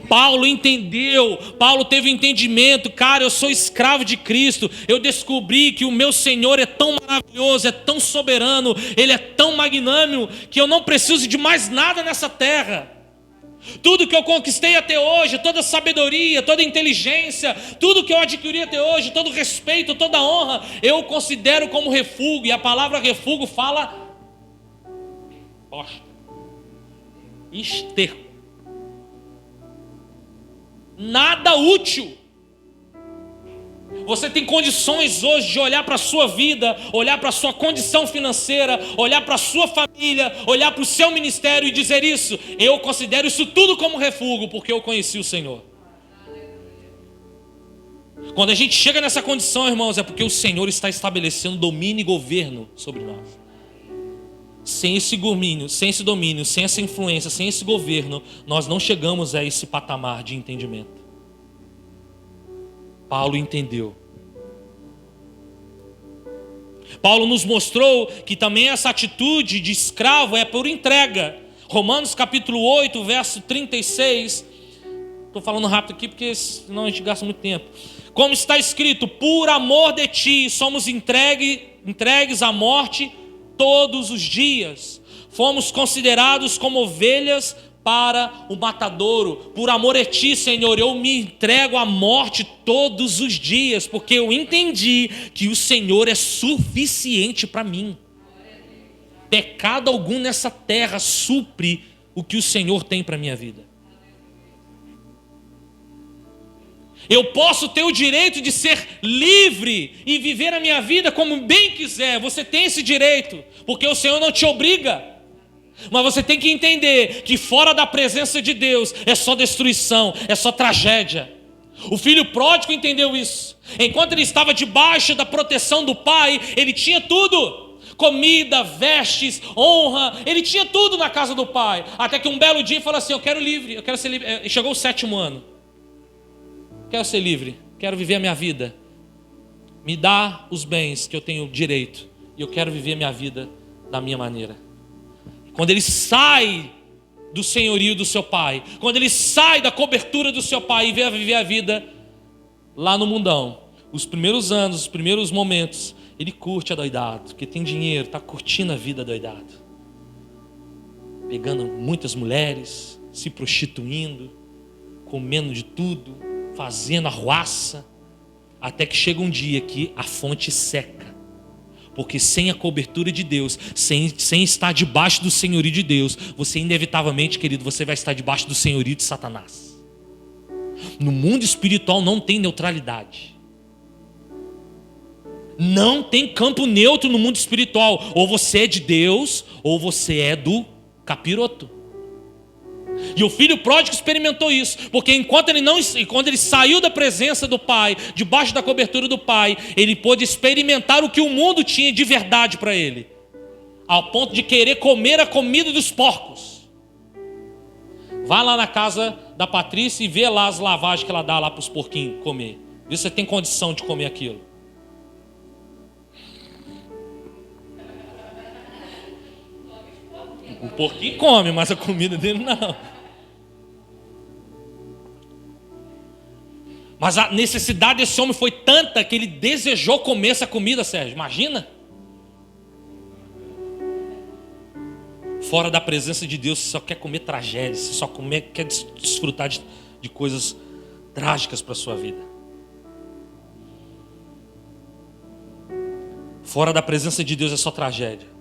Paulo entendeu, Paulo teve entendimento, cara, eu sou escravo de Cristo, eu descobri que o meu Senhor é tão maravilhoso, é tão soberano, Ele é tão magnânimo, que eu não preciso de mais nada nessa terra. Tudo que eu conquistei até hoje, toda sabedoria, toda inteligência, tudo que eu adquiri até hoje, todo respeito, toda honra, eu considero como refúgio, e a palavra refúgio fala bosta, esterco. Nada útil. Você tem condições hoje de olhar para a sua vida, olhar para a sua condição financeira, olhar para a sua família, olhar para o seu ministério e dizer isso: eu considero isso tudo como refúgio, porque eu conheci o Senhor. Quando a gente chega nessa condição, irmãos, é porque o Senhor está estabelecendo domínio e governo sobre nós. Sem esse domínio, sem essa influência, sem esse governo, nós não chegamos a esse patamar de entendimento. Paulo entendeu. Paulo nos mostrou que também essa atitude de escravo é por entrega. Romanos capítulo 8, verso 36. Estou falando rápido aqui porque senão a gente gasta muito tempo. Como está escrito: por amor de ti somos entregues à morte todos os dias. Fomos considerados como ovelhas para o matadouro. Por amor a ti, Senhor, eu me entrego à morte todos os dias, porque eu entendi que o Senhor é suficiente para mim. Pecado algum nessa terra supre o que o Senhor tem para a minha vida. Eu posso ter o direito de ser livre e viver a minha vida como bem quiser. Você tem esse direito, porque o Senhor não te obriga. Mas você tem que entender que fora da presença de Deus é só destruição, é só tragédia. O filho pródigo entendeu isso. Enquanto ele estava debaixo da proteção do pai, ele tinha tudo: comida, vestes, honra, ele tinha tudo na casa do pai. Até que um belo dia ele falou assim: eu quero livre, eu quero ser livre. Chegou o 7º ano. Quero ser livre, quero viver a minha vida. Me dá os bens que eu tenho direito, e eu quero viver a minha vida da minha maneira. Quando ele sai do senhorio do seu pai, quando ele sai da cobertura do seu pai e vem viver a vida lá no mundão, os primeiros anos, os primeiros momentos, ele curte adoidado, porque tem dinheiro, está curtindo a vida adoidado, pegando muitas mulheres, se prostituindo, comendo de tudo, fazendo arruaça, até que chega um dia que a fonte seca. Porque sem a cobertura de Deus, sem estar debaixo do senhorio de Deus, você inevitavelmente, querido, você vai estar debaixo do senhorio de Satanás. No mundo espiritual não tem neutralidade. Não tem campo neutro no mundo espiritual. Ou você é de Deus, ou você é do capiroto. E o filho pródigo experimentou isso, porque quando ele saiu da presença do pai, debaixo da cobertura do pai, ele pôde experimentar o que o mundo tinha de verdade para ele, ao ponto de querer comer a comida dos porcos. Vai lá na casa da Patrícia e vê lá as lavagens que ela dá lá para os porquinhos comer. Vê se você tem condição de comer aquilo. O porquinho come, mas a comida dele não. Mas a necessidade desse homem foi tanta que ele desejou comer essa comida, Sérgio. Imagina. Fora da presença de Deus, você só quer comer tragédia, você só quer desfrutar de coisas trágicas para a sua vida. Fora da presença de Deus é só tragédia.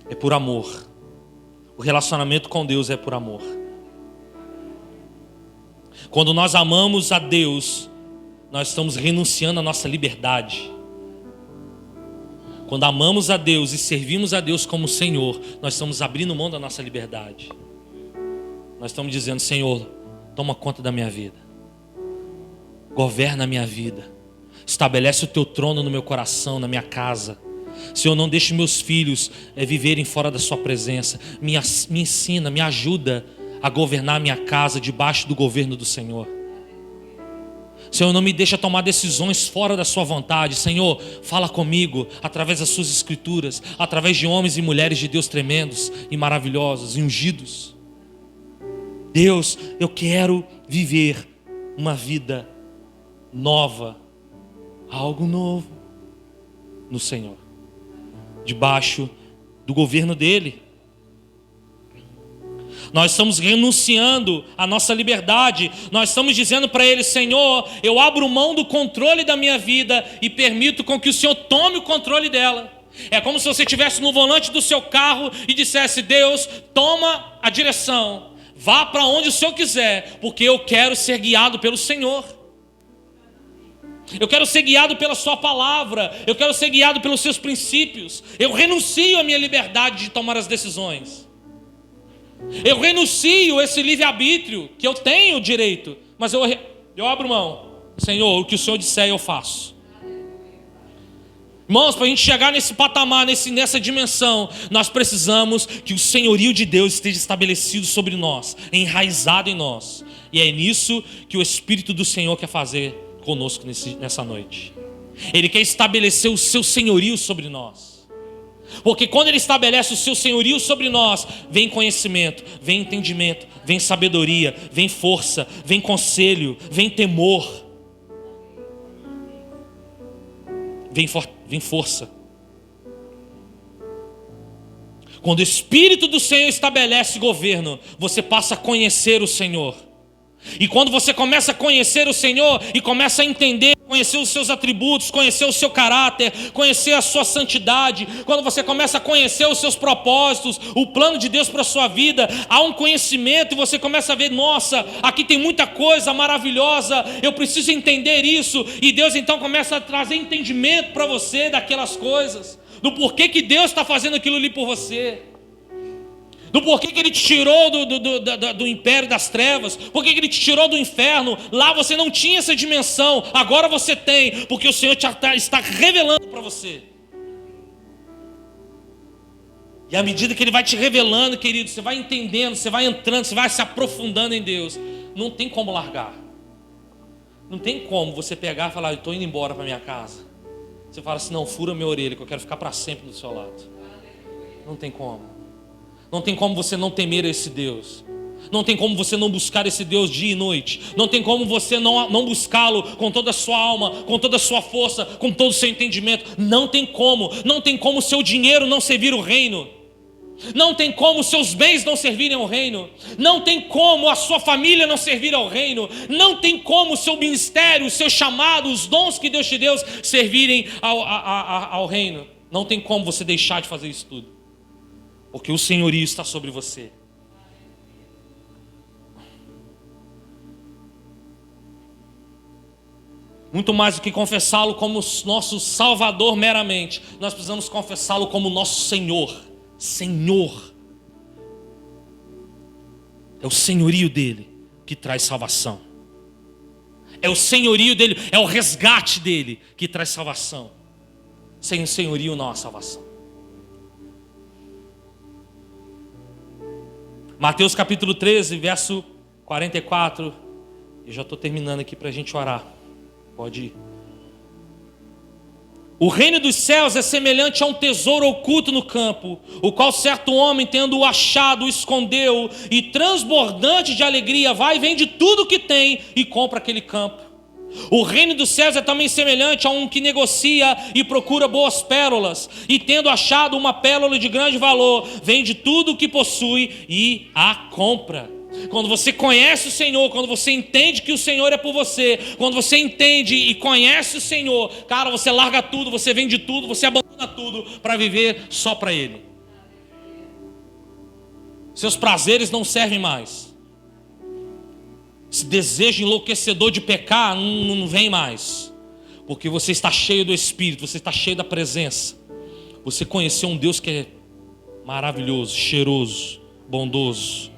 É por amor. O relacionamento com Deus é por amor. Quando nós amamos a Deus, nós estamos renunciando à nossa liberdade. Quando amamos a Deus e servimos a Deus como Senhor, nós estamos abrindo mão da nossa liberdade. Nós estamos dizendo: Senhor, toma conta da minha vida. Governa a minha vida. Estabelece o teu trono no meu coração, na minha casa. Senhor, não deixe meus filhos viverem fora da sua presença. Me ensina, me ajuda a governar minha casa debaixo do governo do Senhor. Senhor, não me deixa tomar decisões fora da sua vontade. Senhor, fala comigo através das suas escrituras, através de homens e mulheres de Deus tremendos e maravilhosos e ungidos. Deus, eu quero viver uma vida nova, algo novo no Senhor, debaixo do governo dele. Nós estamos renunciando à nossa liberdade. Nós estamos dizendo para Ele: Senhor, eu abro mão do controle da minha vida e permito com que o Senhor tome o controle dela. É como se você estivesse no volante do seu carro e dissesse: Deus, toma a direção, vá para onde o Senhor quiser, porque eu quero ser guiado pelo Senhor. Eu quero ser guiado pela sua palavra. Eu quero ser guiado pelos seus princípios. Eu renuncio à minha liberdade de tomar as decisões. Eu renuncio esse livre-arbítrio que eu tenho direito, mas eu abro mão. Senhor, o que o Senhor disser eu faço. Irmãos, para a gente chegar nesse patamar, nessa dimensão, nós precisamos que o senhorio de Deus esteja estabelecido sobre nós, enraizado em nós. E é nisso que o Espírito do Senhor quer fazer conosco nessa noite. Ele quer estabelecer o seu senhorio sobre nós. Porque quando Ele estabelece o seu senhorio sobre nós, vem conhecimento, vem entendimento, vem sabedoria, vem força, vem conselho, vem temor, vem força. Quando o Espírito do Senhor estabelece governo, você passa a conhecer o Senhor. E quando você começa a conhecer o Senhor e começa a entender, conhecer os seus atributos, conhecer o seu caráter, conhecer a sua santidade, quando você começa a conhecer os seus propósitos, o plano de Deus para a sua vida, há um conhecimento e você começa a ver: nossa, aqui tem muita coisa maravilhosa, eu preciso entender isso. E Deus então começa a trazer entendimento para você daquelas coisas, do porquê que Deus está fazendo aquilo ali por você, do porquê que Ele te tirou do império das trevas, porquê que Ele te tirou do inferno. Lá você não tinha essa dimensão, agora você tem, porque o Senhor está revelando para você. E à medida que Ele vai te revelando, querido, você vai entendendo, você vai entrando, você vai se aprofundando em Deus. Não tem como largar. Não tem como você pegar e falar: eu estou indo embora para minha casa. Você fala assim: não, fura minha orelha, que eu quero ficar para sempre do seu lado. Não tem como. Não tem como você não temer esse Deus. Não tem como você não buscar esse Deus dia e noite. Não tem como você não buscá-lo com toda a sua alma, com toda a sua força, com todo o seu entendimento. Não tem como. Não tem como o seu dinheiro não servir o reino. Não tem como os seus bens não servirem ao reino. Não tem como a sua família não servir ao reino. Não tem como o seu ministério, o seu chamado, os dons que Deus te deu servirem ao reino. Não tem como você deixar de fazer isso tudo, porque o senhorio está sobre você. Muito mais do que confessá-lo como nosso Salvador meramente, nós precisamos confessá-lo como nosso Senhor. Senhor. É o senhorio dele que traz salvação. É o senhorio dele, é o resgate dele que traz salvação. Sem o senhorio não há salvação. Mateus capítulo 13, verso 44. Eu já estou terminando aqui para a gente orar. Pode ir. O reino dos céus é semelhante a um tesouro oculto no campo, o qual certo homem, tendo-o achado, o escondeu, e transbordante de alegria vai e vende tudo o que tem e compra aquele campo. O reino dos céus é também semelhante a um que negocia e procura boas pérolas, e tendo achado uma pérola de grande valor, vende tudo o que possui e a compra. Quando você conhece o Senhor, quando você entende que o Senhor é por você, quando você entende e conhece o Senhor, cara, você larga tudo, você vende tudo, você abandona tudo para viver só para Ele. Seus prazeres não servem mais. Esse desejo enlouquecedor de pecar não vem mais, porque você está cheio do Espírito, você está cheio da presença. Você conheceu um Deus que é maravilhoso, cheiroso, bondoso.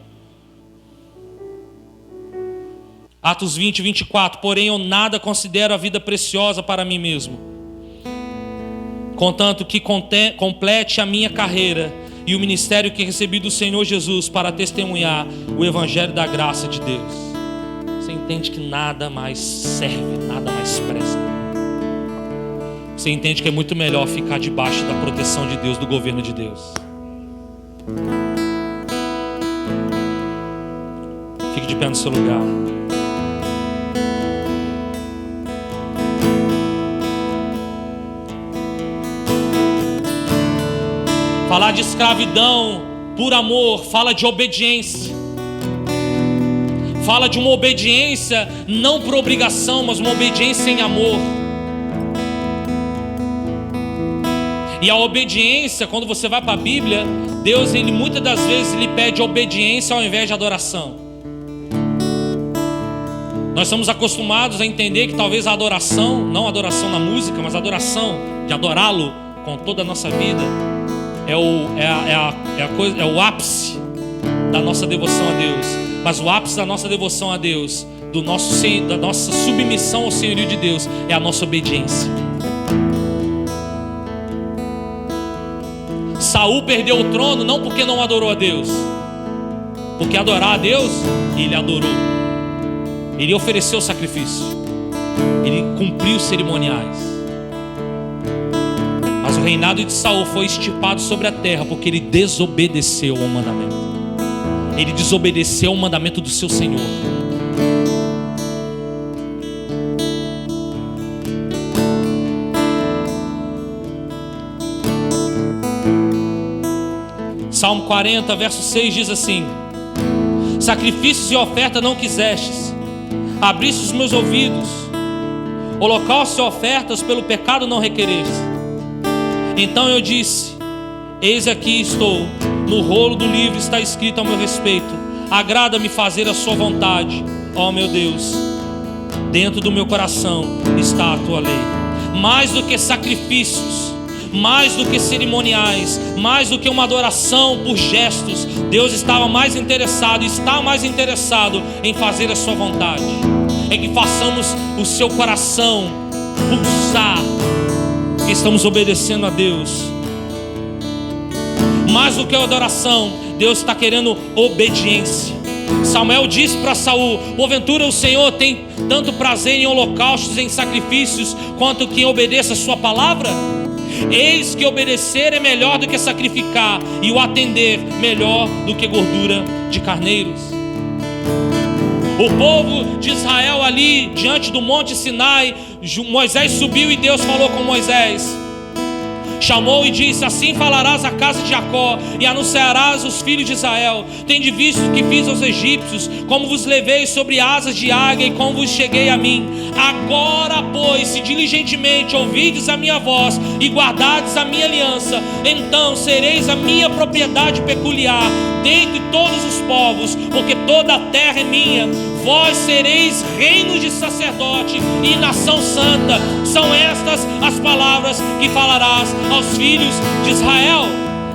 Atos 20, 24. Porém eu nada considero a vida preciosa para mim mesmo, contanto que complete a minha carreira e o ministério que recebi do Senhor Jesus para testemunhar o evangelho da graça de Deus. Você entende? entende que nada mais serve, nada mais presta. Você entende que é muito melhor ficar debaixo da proteção de Deus, do governo de Deus. Fique de pé no seu lugar. Falar de escravidão por amor, fala de obediência. Fala de uma obediência não por obrigação, mas uma obediência em amor. E a obediência, quando você vai para a Bíblia, Deus, ele muitas das vezes lhe pede obediência ao invés de adoração. Nós estamos acostumados a entender que talvez a adoração, não adoração na música, mas a adoração de adorá-lo com toda a nossa vida, é o ápice da nossa devoção a Deus. Mas o ápice da nossa devoção a Deus, da nossa submissão ao senhorio de Deus, é a nossa obediência. Saul perdeu o trono não porque não adorou a Deus, porque adorar a Deus, ele adorou. Ele ofereceu o sacrifício, ele cumpriu os cerimoniais. Mas o reinado de Saul foi estipado sobre a terra porque ele desobedeceu ao mandamento. Ele desobedeceu ao mandamento do seu Senhor. Salmo 40, verso 6 diz assim: sacrifícios e oferta não quisestes, abriste os meus ouvidos, holocaustos e ofertas pelo pecado não requereste. Então eu disse: eis aqui estou, no rolo do livro está escrito a meu respeito, agrada-me fazer a sua vontade, ó meu Deus. Dentro do meu coração está a tua lei. Mais do que sacrifícios, mais do que cerimoniais, mais do que uma adoração por gestos, Deus estava mais interessado, está mais interessado em fazer a sua vontade, em que façamos o seu coração pulsar, que estamos obedecendo a Deus. Mais do que a adoração, Deus está querendo obediência. Samuel disse para Saul: porventura o Senhor tem tanto prazer em holocaustos, em sacrifícios, quanto que obedeça a sua palavra? Eis que obedecer é melhor do que sacrificar, e o atender melhor do que gordura de carneiros. O povo de Israel ali diante do monte Sinai, Moisés subiu e Deus falou com Moisés. Chamou e disse: assim falarás à casa de Jacó e anunciarás aos filhos de Israel: tende visto o que fiz aos egípcios, como vos levei sobre asas de águia e como vos cheguei a mim. Agora, pois, se diligentemente ouvides a minha voz e guardardes a minha aliança, então sereis a minha propriedade peculiar dentre todos os povos, porque toda a terra é minha. Vós sereis reino de sacerdote e nação santa. São estas as palavras que falarás aos filhos de Israel.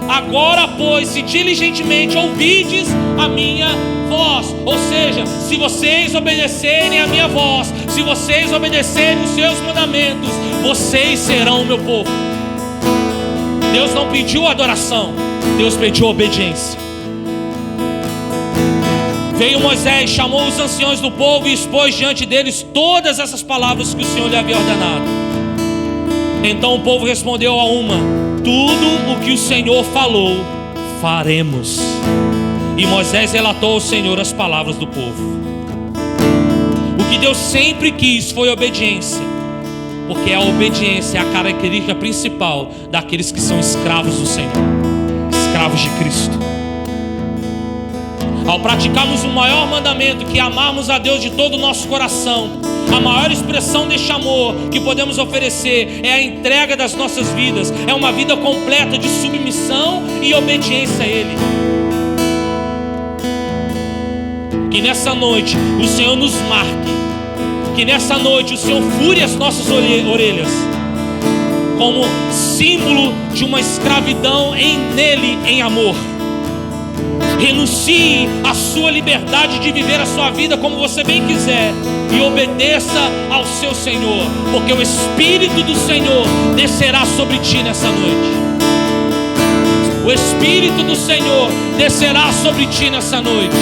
Agora, pois, se diligentemente ouvides a minha voz, ou seja, se vocês obedecerem a minha voz, se vocês obedecerem os seus mandamentos, vocês serão o meu povo. Deus não pediu adoração, Deus pediu obediência. Veio Moisés, chamou os anciões do povo e expôs diante deles todas essas palavras que o Senhor lhe havia ordenado. Então o povo respondeu a uma: tudo o que o Senhor falou, faremos. E Moisés relatou ao Senhor as palavras do povo. O que Deus sempre quis foi obediência, porque a obediência é a característica principal daqueles que são escravos do Senhor, escravos de Cristo. Ao praticarmos o maior mandamento, que é amarmos a Deus de todo o nosso coração, a maior expressão deste amor que podemos oferecer é a entrega das nossas vidas. É uma vida completa de submissão e obediência a Ele. Que nessa noite o Senhor nos marque, que nessa noite o Senhor fure as nossas orelhas, como símbolo de uma escravidão nele em amor. Renuncie à sua liberdade de viver a sua vida como você bem quiser e obedeça ao seu Senhor, porque o Espírito do Senhor descerá sobre ti nessa noite. O Espírito do Senhor descerá sobre ti nessa noite.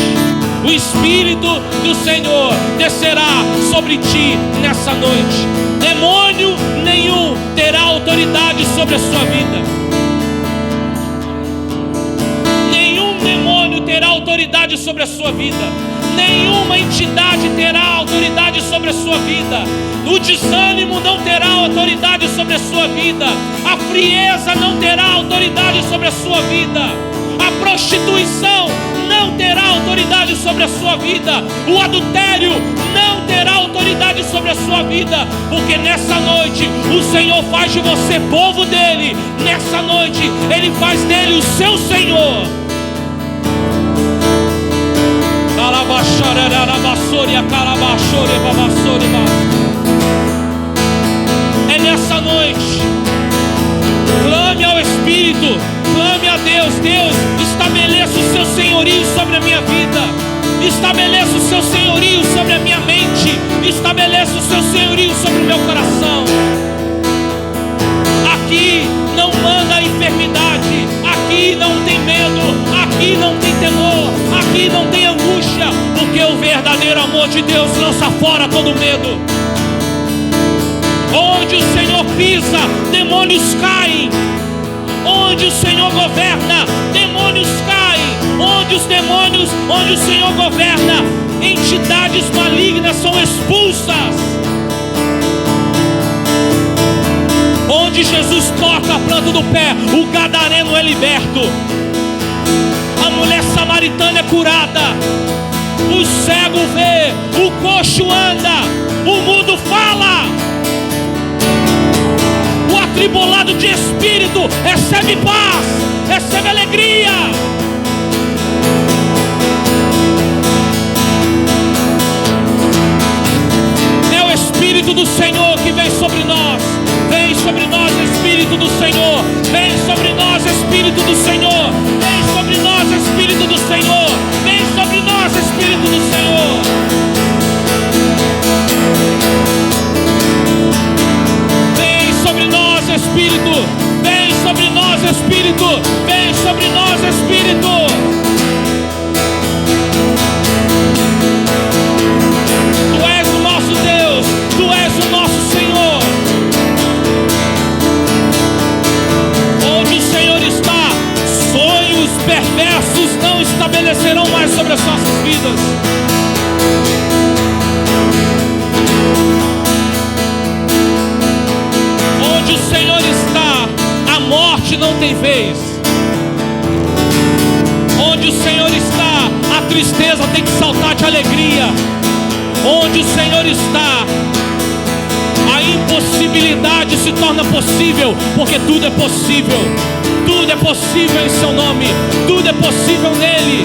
O Espírito do Senhor descerá sobre ti nessa noite. Demônio nenhum terá autoridade sobre a sua vida. Nenhum demônio terá autoridade sobre a sua vida. Nenhuma entidade terá autoridade sobre a sua vida. O desânimo não terá autoridade sobre a sua vida. A frieza não terá autoridade sobre a sua vida. A prostituição não terá autoridade sobre a sua vida. O adultério não terá autoridade sobre a sua vida. Porque nessa noite o Senhor faz de você povo dele. Nessa noite Ele faz dele o seu Senhor. É nessa noite. Clame ao Espírito, clame a Deus. Deus, estabeleça o seu senhorio sobre a minha vida. Estabeleça o seu senhorio sobre a minha mente. Estabeleça o seu senhorio sobre o meu coração. Aqui não manda a enfermidade. Aqui não tem medo. Aqui não tem temor. Aqui não tem angústia. Porque o verdadeiro amor de Deus lança fora todo medo. Onde o Senhor pisa, demônios caem. Onde o Senhor governa, demônios caem. Onde o Senhor governa, entidades malignas são expulsas. Onde Jesus toca a planta do pé, o gadareno é liberto. A mulher samaritana é curada. O cego vê, o coxo anda, o mudo fala. O atribulado de espírito recebe paz, recebe alegria. É o Espírito do Senhor que vem sobre nós. Vem sobre nós, Espírito do Senhor. Vem sobre nós, Espírito do Senhor. Vem sobre nós, Espírito do Senhor. Vem sobre nós, Espírito do Senhor. Vem sobre nós, Espírito. Vem sobre nós, Espírito. Vem sobre nós, Espírito. Tu és o nosso Deus. Tu és o nosso Senhor. Onde o Senhor está, sonhos perversos não estabelecerão mais sobre as nossas vidas. Onde o Senhor está, a morte não tem vez. Onde o Senhor está, a tristeza tem que saltar de alegria. Onde o Senhor está, a impossibilidade se torna possível, porque tudo é possível. Tudo é possível em seu nome. Tudo é possível nele.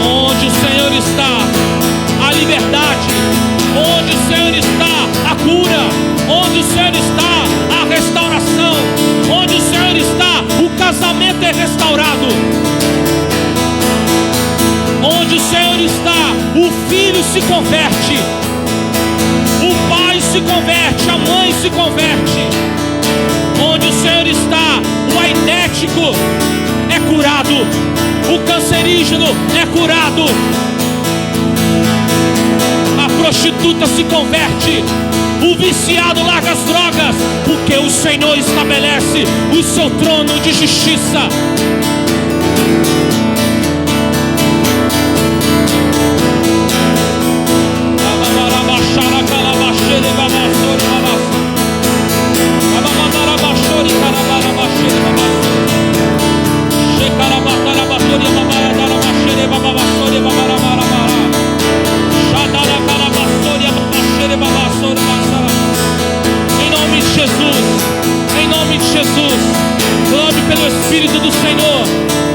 Onde o Senhor está, a liberdade. Onde o Senhor está, a cura. Onde o Senhor está, a restauração. Onde o Senhor está, o casamento é restaurado. Onde o Senhor está, o filho se converte. O pai se converte, a mãe se converte. Onde o Senhor está, o aidético é curado. O cancerígeno é curado. A prostituta se converte. O viciado larga as drogas, porque o Senhor estabelece o seu trono de justiça. Em nome de Jesus, em nome de Jesus, clame pelo Espírito do Senhor,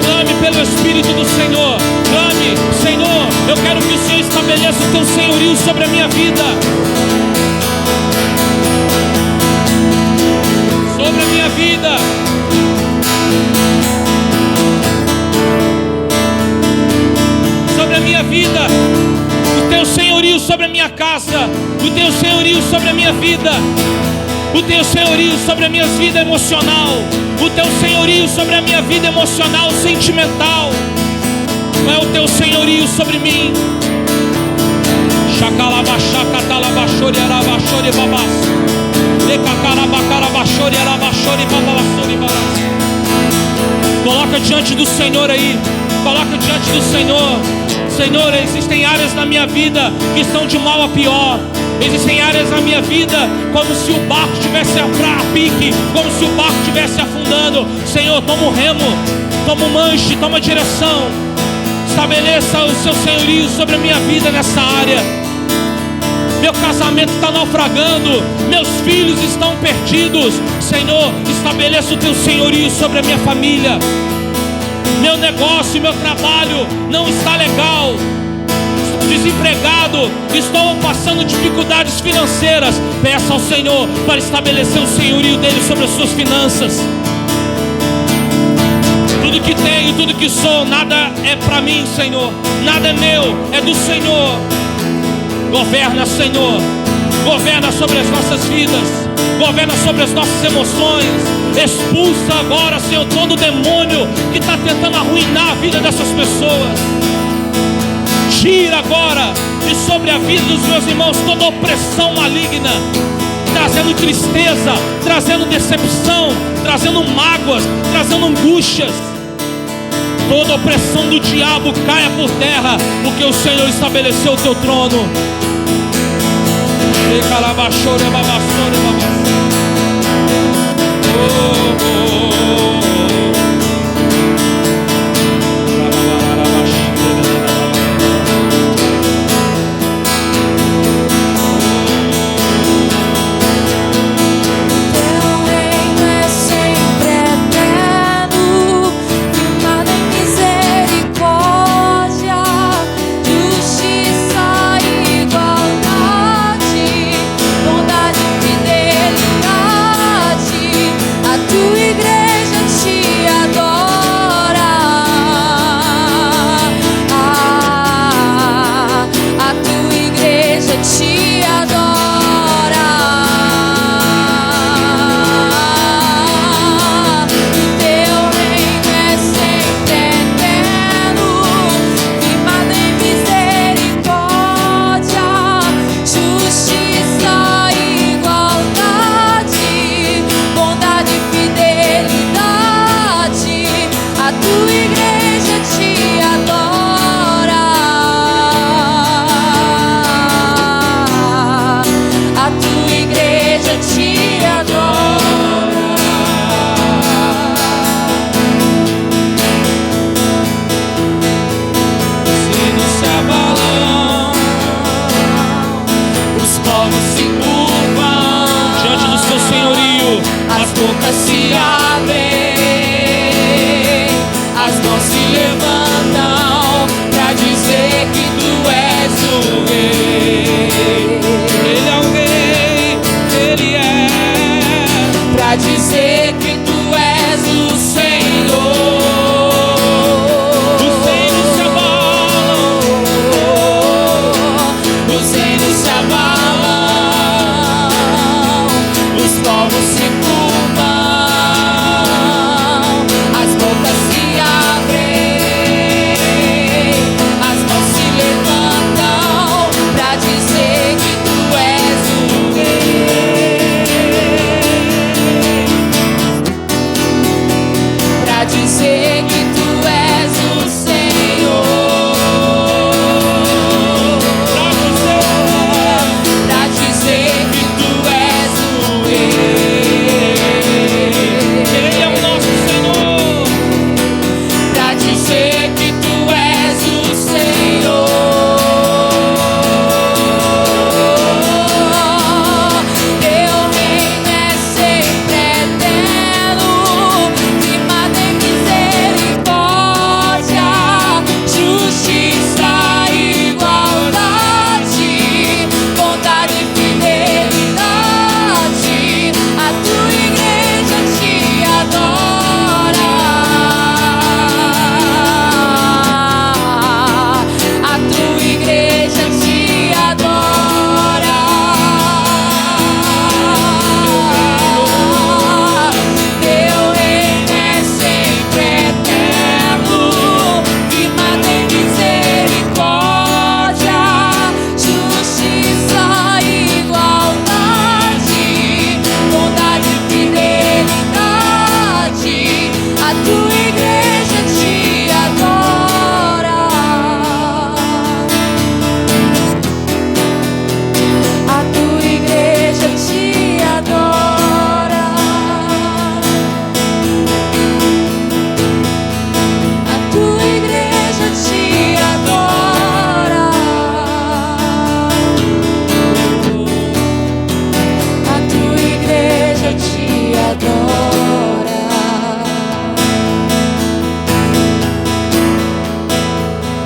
clame pelo Espírito do Senhor, clame: Senhor, eu quero que o Senhor estabeleça o teu senhorio sobre a minha vida, sobre a minha vida. Sobre a minha vida, o teu senhorio sobre a minha casa, o teu senhorio sobre a minha vida, o teu senhorio sobre a minha vida emocional, o teu senhorio sobre a minha vida emocional, sentimental. Não é o teu senhorio sobre mim. Coloca diante do Senhor aí. Coloca diante do Senhor. Senhor, existem áreas na minha vida que estão de mal a pior. Existem áreas na minha vida como se o barco estivesse a pique, como se o barco estivesse afundando. Senhor, toma o remo, toma o manche, toma a direção. Estabeleça o seu senhorio sobre a minha vida nessa área. Meu casamento está naufragando, meus filhos estão perdidos. Senhor, estabeleça o teu senhorio sobre a minha família. Meu negócio, meu trabalho não está legal. Estou desempregado, estou passando dificuldades financeiras. Peça ao Senhor para estabelecer o senhorio dele sobre as suas finanças. Tudo que tenho, tudo que sou, nada é para mim, Senhor. Nada é meu, é do Senhor. Governa, Senhor. Governa sobre as nossas vidas. Governa sobre as nossas emoções. Expulsa agora, Senhor, todo demônio que está tentando arruinar a vida dessas pessoas. Tira agora de sobre a vida dos meus irmãos toda opressão maligna, trazendo tristeza, trazendo decepção, trazendo mágoas, trazendo angústias. Toda opressão do diabo caia por terra, porque o Senhor estabeleceu o teu trono. Os povos se curvam.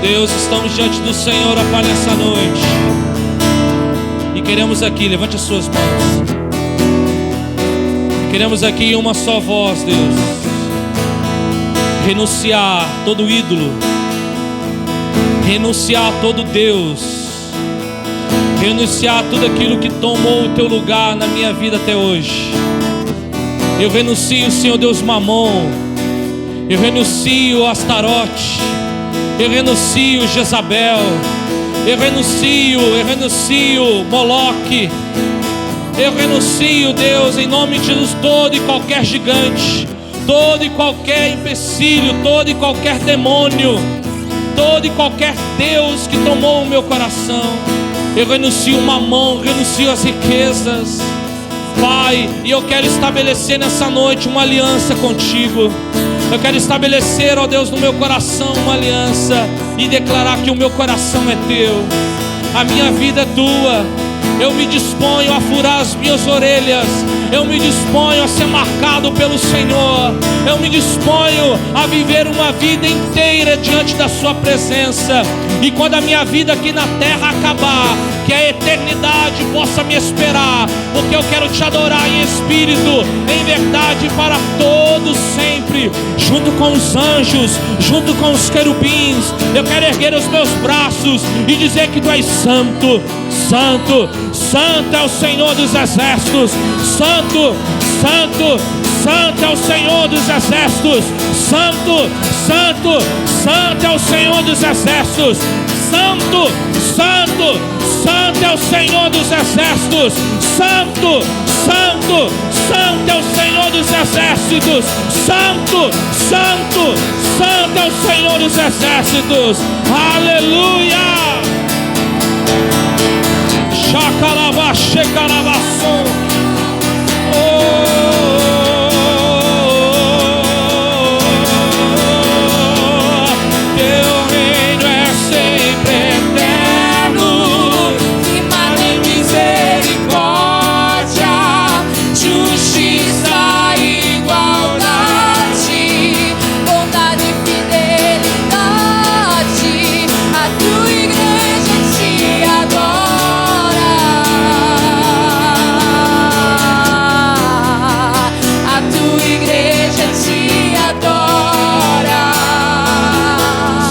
Deus, estamos diante do Senhor, ó Pai, nessa noite. E queremos aqui, levante as suas mãos. Queremos aqui em uma só voz, Deus, renunciar todo ídolo, renunciar todo Deus, renunciar tudo aquilo que tomou o teu lugar na minha vida até hoje. Eu renuncio, Senhor Deus, Mamon. Eu renuncio Astarote. Eu renuncio Jezabel. Eu renuncio Moloque. Eu renuncio, Deus, em nome de Jesus, todo e qualquer gigante, todo e qualquer empecilho, todo e qualquer demônio, todo e qualquer Deus que tomou o meu coração. Eu renuncio Mamon, renuncio as riquezas, Pai, e eu quero estabelecer nessa noite uma aliança contigo. Eu quero estabelecer, ó Deus, no meu coração uma aliança e declarar que o meu coração é teu, a minha vida é tua. Eu me disponho a furar as minhas orelhas. Eu me disponho a ser marcado pelo Senhor. Eu me disponho a viver uma vida inteira diante da sua presença. E quando a minha vida aqui na terra acabar, que a eternidade possa me esperar, porque eu quero te adorar em espírito, em verdade, para todos sempre, junto com os anjos, junto com os querubins. Eu quero erguer os meus braços e dizer que tu és santo, santo, santo é o Senhor dos exércitos. Santo, santo, santo é o Senhor dos exércitos. Santo, santo, santo é o Senhor dos exércitos. Santo, santo, santo é o Senhor dos exércitos. Santo, santo, santo é o Senhor dos exércitos. Santo, santo, santo é o Senhor dos exércitos. Aleluia. Teu reino é sempre eterno, firmado em misericórdia, justiça e igualdade, bondade e fidelidade. A tua igreja te adora. A tua igreja te adora.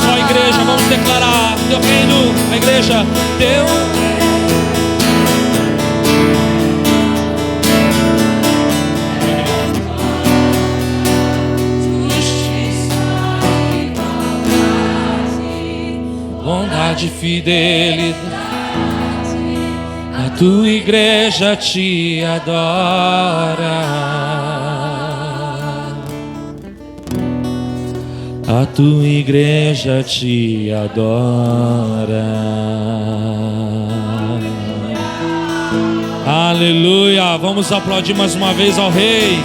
Só a igreja, vamos declarar teu reino, a igreja, teu bondade e fidelidade, a tua igreja te adora. A tua igreja te adora. Aleluia. Vamos aplaudir mais uma vez ao Rei.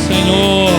Senhor.